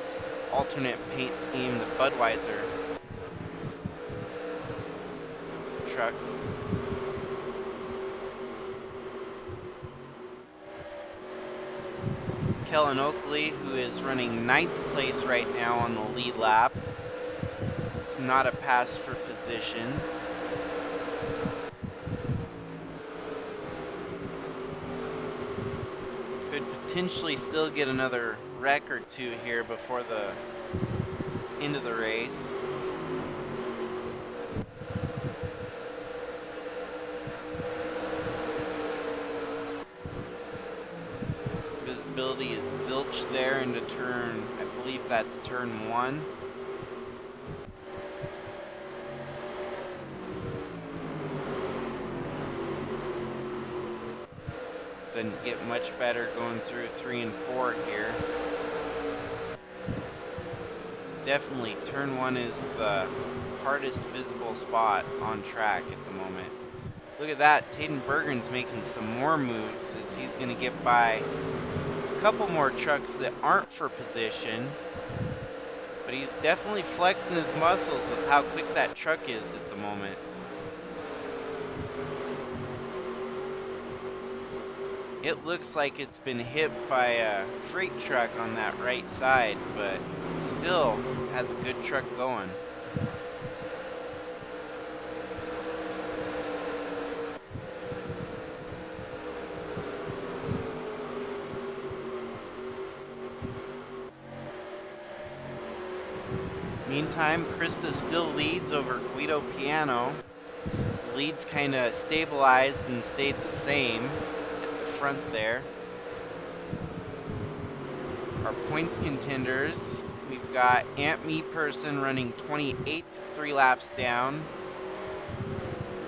alternate paint scheme, the Budweiser truck. Kellen Oakley, who is running 9th place right now on the lead lap. It's not a pass for position. Could potentially still get another wreck or two here before the end of the race. Visibility is zilch there into turn, I believe that's turn 1. Doesn't get much better going through 3 and 4 here. Definitely turn 1 is the hardest visible spot on track at the moment. Look at that, Taden Bergen's making some more moves as he's going to get by a couple more trucks that aren't for position. But he's definitely flexing his muscles with how quick that truck is at the moment. It looks like it's been hit by a freight truck on that right side, but still has a good truck going. Meantime, Krista still leads over Guido Piano. The lead's kind of stabilized and stayed the same at the front there. Our points contenders, we've got Aunt Me Person running 28th, 3 laps down.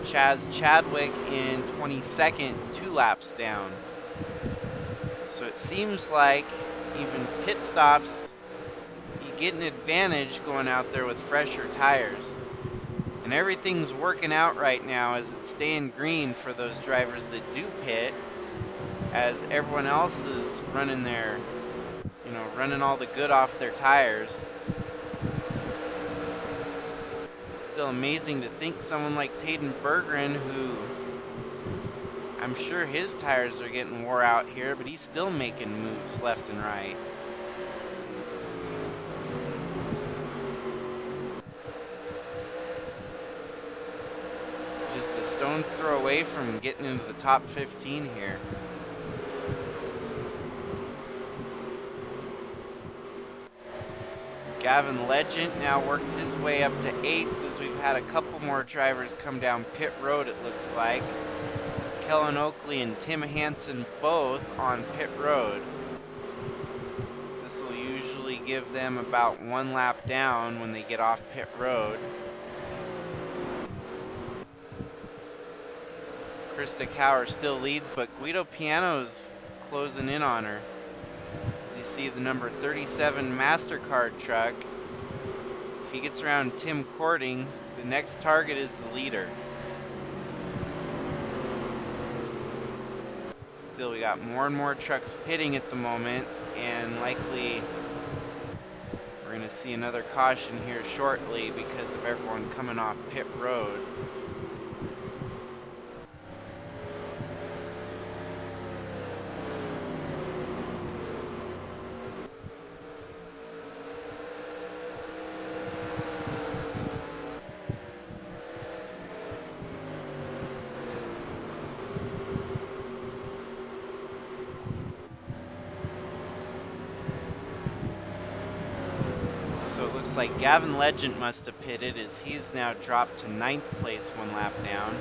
Chaz Chadwick in 22nd, 2 laps down. So it seems like even pit stops, you get an advantage going out there with fresher tires. And everything's working out right now as it's staying green for those drivers that do pit, as everyone else is running their, you know, running all the good off their tires. Still amazing to think someone like Taden Bergen, who I'm sure his tires are getting wore out here, but he's still making moves left and right. Just a stone's throw away from getting into the top 15 here. Gavin Legend now worked his way up to 8th as we've had a couple more drivers come down pit road, it looks like. Kellen Oakley and Tim Hansen both on pit road. This will usually give them about 1 lap down when they get off pit road. Krista Cower still leads, but Guido Piano's closing in on her. As you see the number 37 MasterCard truck. If he gets around Tim Cording, the next target is the leader. Still, we got more and more trucks pitting at the moment, and likely we're going to see another caution here shortly because of everyone coming off pit road. looks like Gavin Legend must have pitted, as he's now dropped to 9th place 1 lap down.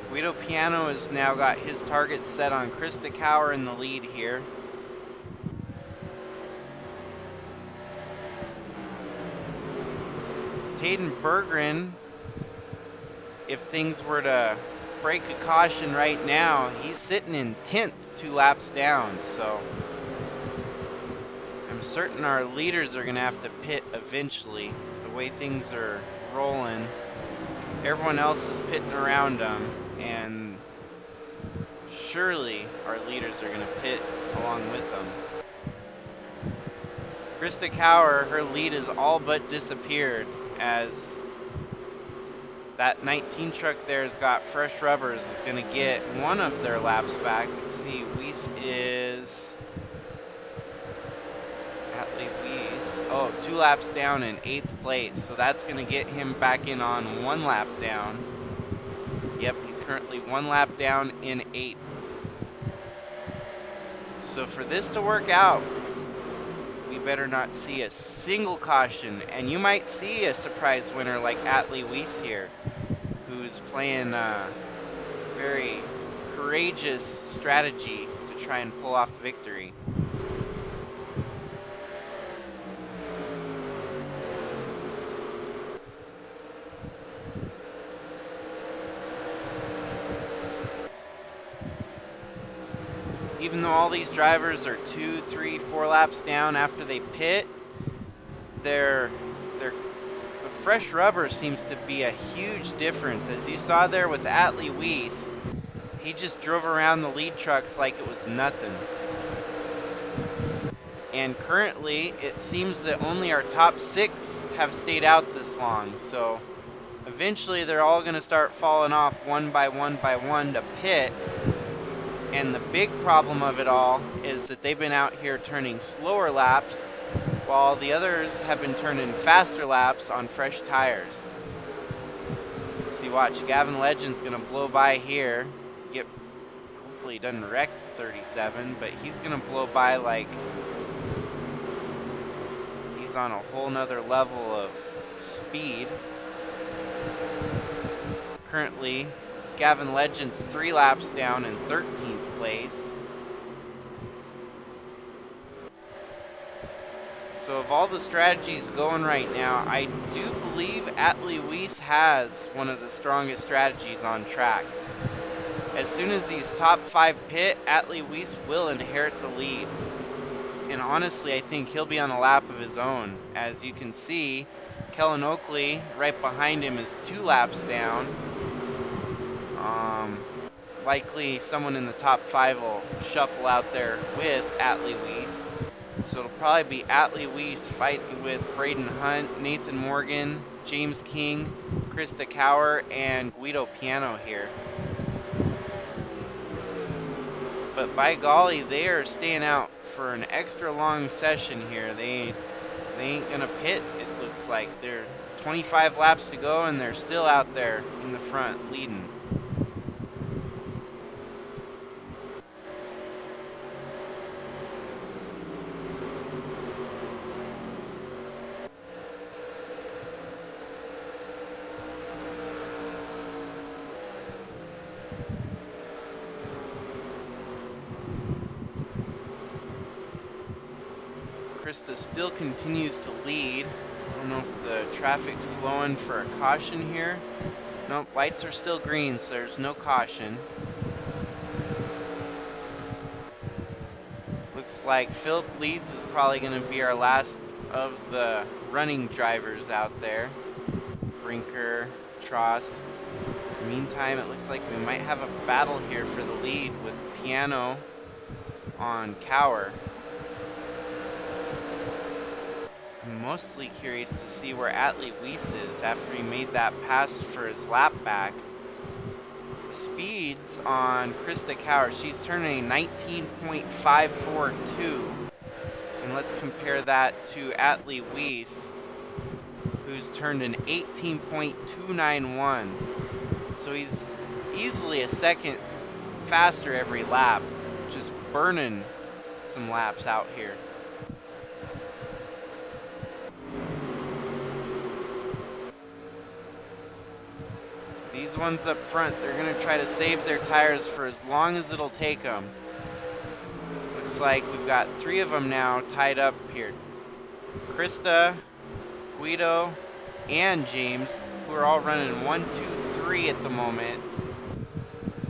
Guido Piano has now got his target set on Krista Cower in the lead here. Taden Berggren, if things were to break a caution right now, he's sitting in 10th 2 laps down, so I'm certain our leaders are going to have to pit eventually. The way things are rolling, everyone else is pitting around them, and surely our leaders are going to pit along with them. Krista Cower, her lead has all but disappeared, as that 19 truck there has got fresh rubbers, is going to get one of their laps back. Let's see, Weiss is... Oh, 2 laps down in 8th place, so that's going to get him back in on 1 lap down. Yep, he's currently 1 lap down in 8th. So for this to work out, we better not see a single caution, and you might see a surprise winner like Atlee Weiss here, who's playing a very courageous strategy to try and pull off victory. Even though all these drivers are 2, 3, 4 laps down after they pit, the fresh rubber seems to be a huge difference. As you saw there with Atlee Weiss, he just drove around the lead trucks like it was nothing. And currently, it seems that only our top 6 have stayed out this long, so eventually they're all going to start falling off one by one to pit. And the big problem of it all is that they've been out here turning slower laps, while the others have been turning faster laps on fresh tires. See, watch, Gavin Legend's gonna blow by here. Hopefully he doesn't wreck 37, but he's gonna blow by like he's on a whole nother level of speed. Currently, Gavin Legend's 3 laps down in 13th place. So of all the strategies going right now, I do believe Atlee Weiss has one of the strongest strategies on track. As soon as these top 5 pit, Atlee Weiss will inherit the lead. And honestly, I think he'll be on a lap of his own. As you can see, Kellen Oakley right behind him is 2 laps down. Likely someone in the top 5 will shuffle out there with Atlee Weiss. So it'll probably be Atlee Weiss fighting with Braden Hunt, Nathan Morgan, James King, Krista Cower, and Guido Piano here. But by golly, they are staying out for an extra long session here. They ain't gonna pit, it looks like. They're 25 laps to go and they're still out there in the front leading. Krista still continues to lead. I don't know if the traffic's slowing for a caution here. Nope, lights are still green, so there's no caution. Looks like Philip Leeds is probably going to be our last of the running drivers out there. Brinker, Trost. In the meantime, it looks like we might have a battle here for the lead with Piano on Cower. I'm mostly curious to see where Atlee Weiss is after he made that pass for his lap back. The speeds on Krista Cower, she's turning 19.542. And let's compare that to Atlee Weiss, who's turned an 18.291. So he's easily a second faster every lap, just burning some laps out here. These ones up front, they're going to try to save their tires for as long as it'll take them. Looks like we've got 3 of them now tied up here. Krista, Guido, and James, who are all running 1, 2, 3 at the moment.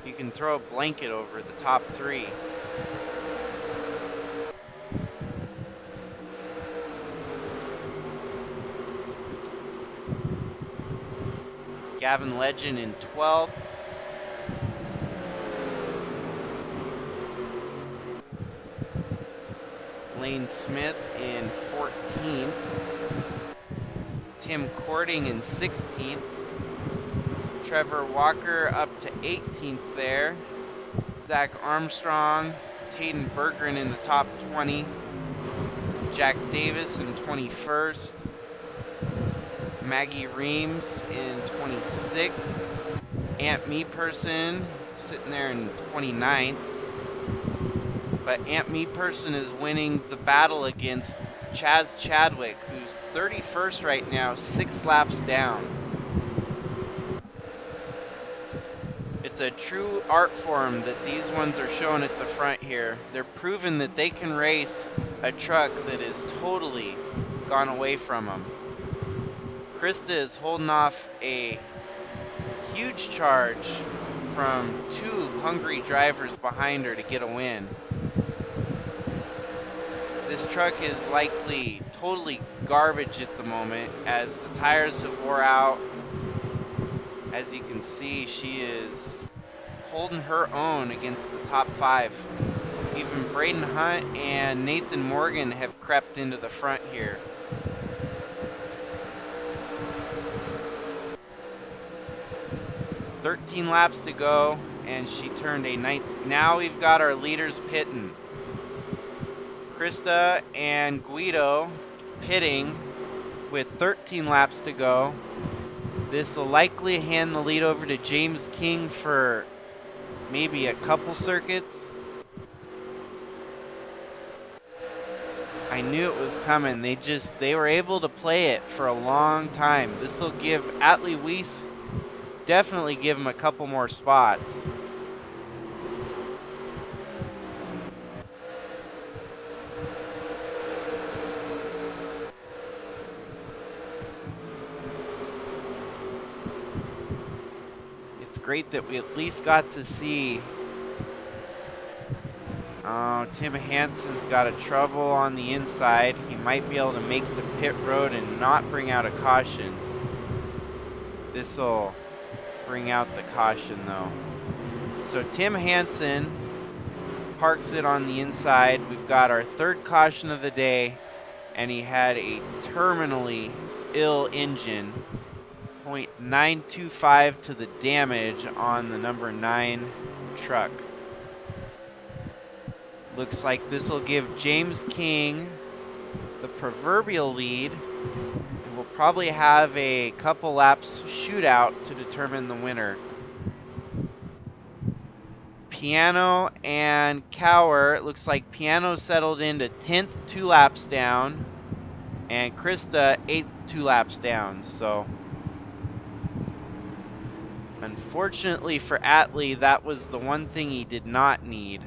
You can throw a blanket over the top 3. Gavin Legend in 12th. Lane Smith in 14th. Tim Cording in 16th. Trevor Walker up to 18th there. Zach Armstrong, Tayden Berggren in the top 20. Jack Davis in 21st. Maggie Reams in 26th. Aunt Me Person sitting there in 29th. But Aunt Me Person is winning the battle against Chaz Chadwick, who's 31st right now, 6 laps down. It's a true art form that these ones are showing at the front here. They're proving that they can race a truck that is totally gone away from them. Krista is holding off a huge charge from 2 hungry drivers behind her to get a win. This truck is likely totally garbage at the moment as the tires have wore out. As you can see, she is holding her own against the top 5. Even Braden Hunt and Nathan Morgan have crept into the front here. "13 laps to go, and she turned a 9th. Now we've got our leaders pitting. Krista and Guido pitting with 13 laps to go. This will likely hand the lead over to James King for maybe a couple circuits. I knew it was coming. They were able to play it for a long time. This will give Atlee Weiss, definitely give him a couple more spots. It's great that we at least got to see. Tim Hansen's got a trouble on the inside. He might be able to make the pit road and not bring out a caution. This will bring out the caution though. So Tim Hansen parks it on the inside. We've got our 3rd caution of the day, and he had a terminally ill engine. 0.925 to the damage on the number 9 truck. Looks like this will give James King the proverbial lead, and we'll probably have a couple laps shootout to determine the winner. Piano and Cower, it looks like Piano settled into 10th, 2 laps down, and Krista 8th, 2 laps down. So unfortunately for Atlee, that was the one thing he did not need,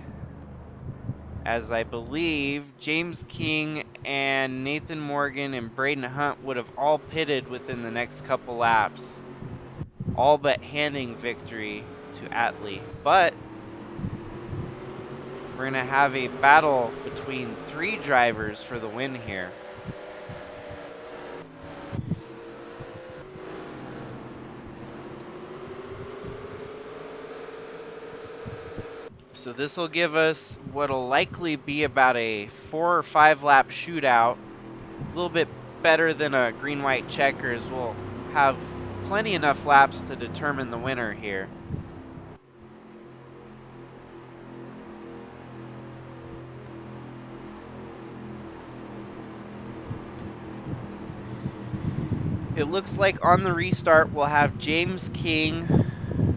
as I believe James King and Nathan Morgan and Braden Hunt would have all pitted within the next couple laps, all but handing victory to Atlee. But we're going to have a battle between 3 drivers for the win here. So this will give us what will likely be about a 4 or 5 lap shootout. A little bit better than a green-white checkers. We'll have plenty enough laps to determine the winner here. It looks like on the restart we'll have James King,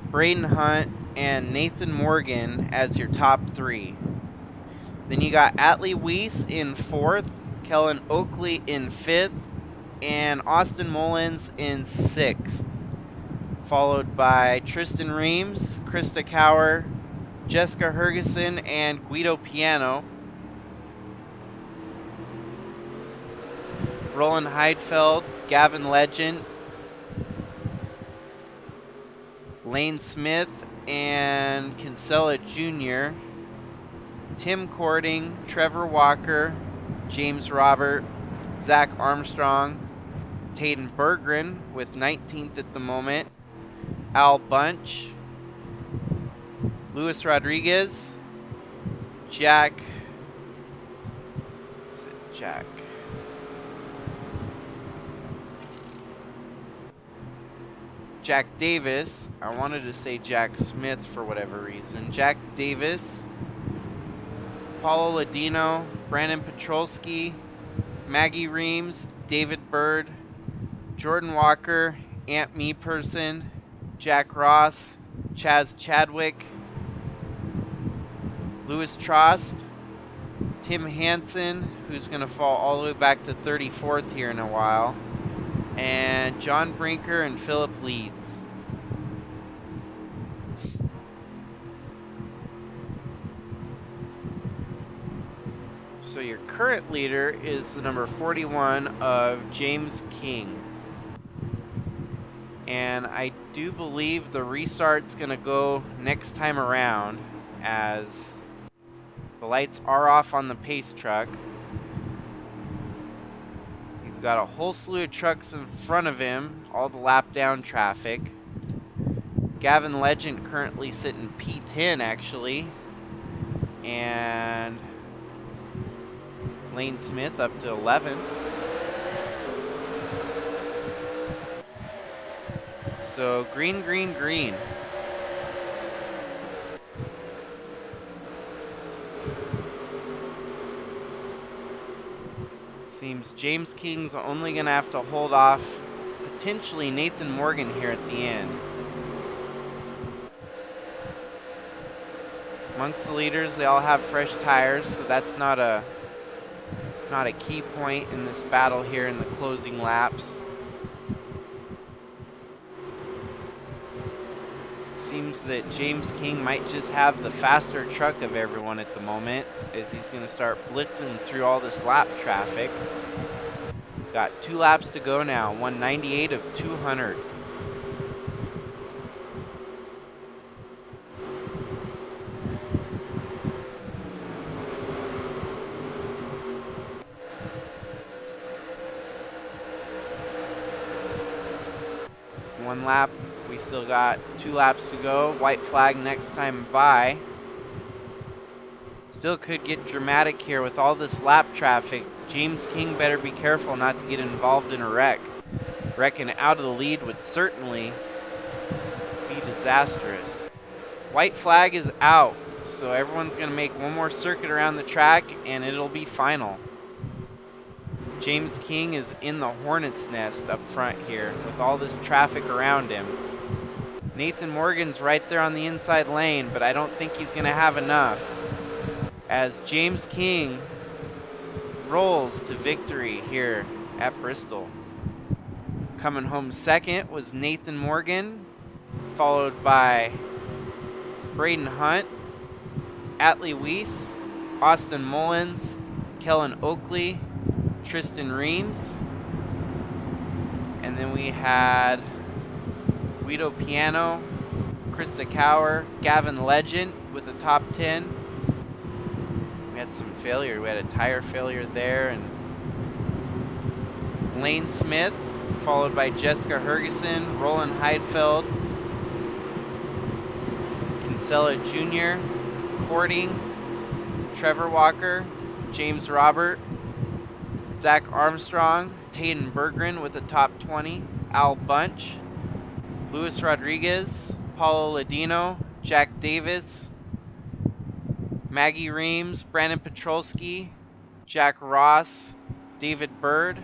Braden Hunt, and Nathan Morgan as your top 3. Then you got Atlee Weiss in 4th, Kellen Oakley in 5th, and Austin Mullins in 6th. followed by Tristan Reams, Krista Cower, Jessica Hergeson, and Guido Piano. Roland Heidfeld, Gavin Legend, Lane Smith, and Kinsella Jr., Tim Cording, Trevor Walker, James Robert, Zach Armstrong, Tayden Berggren with 19th at the moment, Al Bunch, Luis Rodriguez, Jack Davis. I wanted to say Jack Smith for whatever reason. Jack Davis, Paulo Ladino, Brandon Petrolsky, Maggie Reams, David Bird, Jordan Walker, Ant Meeperson, Jack Ross, Chaz Chadwick, Louis Trost, Tim Hansen, who's going to fall all the way back to 34th here in a while, and John Brinker and Philip Leeds. So your current leader is the number 41 of James King. And I do believe the restart's going to go next time around, as the lights are off on the pace truck. He's got a whole slew of trucks in front of him, all the lap down traffic. Gavin Legend currently sitting P10 actually, and Lane Smith up to 11. So green, green, green. Seems James King's only going to have to hold off potentially Nathan Morgan here at the end. Amongst the leaders, they all have fresh tires, so that's not a key point in this battle here in the closing laps. Seems that James King might just have the faster truck of everyone at the moment, as he's going to start blitzing through all this lap traffic. Got 2 laps to go now, 198 of 200. One lap, we still got 2 laps to go. White flag next time by. Still could get dramatic here with all this lap traffic. James King better be careful not to get involved in a wreck. Wrecking out of the lead would certainly be disastrous. White flag is out, so everyone's going to make one more circuit around the track and it'll be final. James King is in the hornet's nest up front here with all this traffic around him. Nathan Morgan's right there on the inside lane, but I don't think he's going to have enough, as James King rolls to victory here at Bristol. Coming home second was Nathan Morgan, followed by Braden Hunt, Atlee Weiss, Austin Mullins, Kellen Oakley, Tristan Reams, and then we had Guido Piano, Krista Cower, Gavin Legend with the top 10. We had some failure. We had a tire failure there, and Lane Smith, followed by Jessica Hergeson, Roland Heidfeld, Kinsella Jr., Cording, Trevor Walker, James Robert, Zach Armstrong, Tayden Berggren with the top 20, Al Bunch, Luis Rodriguez, Paulo Ladino, Jack Davis, Maggie Reams, Brandon Petrolsky, Jack Ross, David Bird,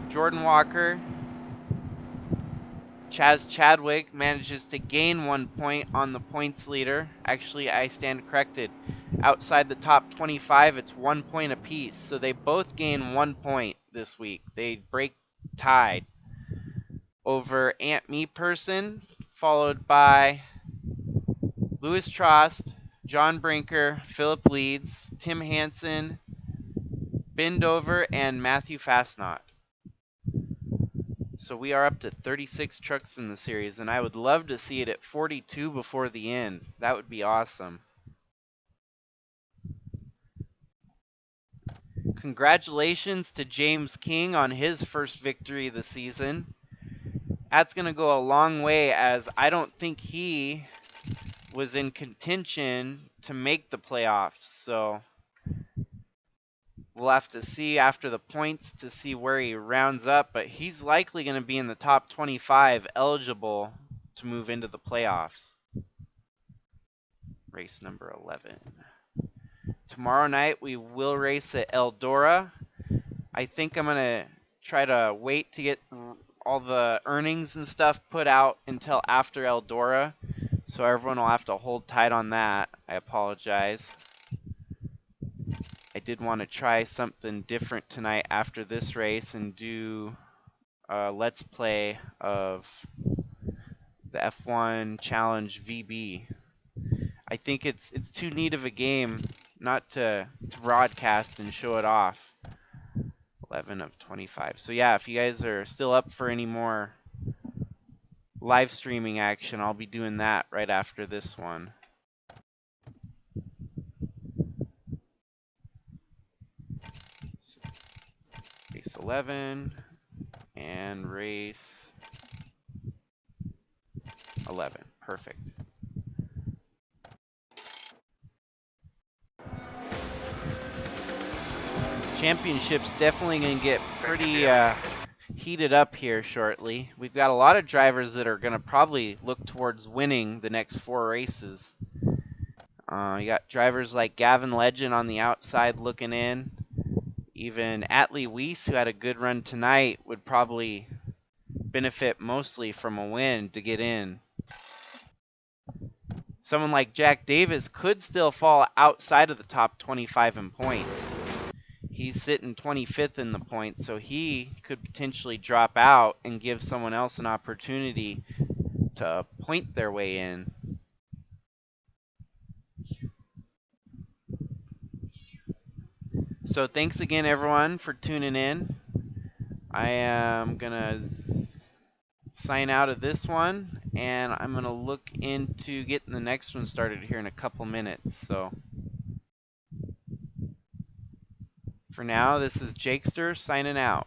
Jordan Walker. Chaz Chadwick manages to gain 1 point on the points leader. Actually, I stand corrected. Outside the top 25, it's 1 point apiece. So they both gain 1 point this week. They break tied. over Ant Me Person, followed by Louis Trost, John Brinker, Philip Leeds, Tim Hansen, Bindover, and Matthew Fastnot. So we are up to 36 trucks in the series, and I would love to see it at 42 before the end. That would be awesome. Congratulations to James King on his first victory of the season. That's going to go a long way, as I don't think he was in contention to make the playoffs. So we'll have to see after the points to see where he rounds up, but he's likely going to be in the top 25 eligible to move into the playoffs. Race number 11. Tomorrow night we will race at Eldora. I think I'm going to try to wait to get all the earnings and stuff put out until after Eldora, so everyone will have to hold tight on that. I apologize. I did want to try something different tonight after this race and do a Let's Play of the F1 Challenge VB. I think it's too neat of a game not to broadcast and show it off. 11 of 25. So yeah, if you guys are still up for any more live streaming action, I'll be doing that right after this one. Race 11 and race 11. Perfect. Championship's definitely going to get pretty heated up here shortly. We've got a lot of drivers that are going to probably look towards winning the next 4 races. You got drivers like Gavin Legend on the outside looking in. Even Atlee Weiss, who had a good run tonight, would probably benefit mostly from a win to get in. Someone like Jack Davis could still fall outside of the top 25 in points. He's sitting 25th in the points, so he could potentially drop out and give someone else an opportunity to point their way in. So thanks again, everyone, for tuning in. I am going to sign out of this one, and I'm going to look into getting the next one started here in a couple minutes. So for now, this is Jakester signing out.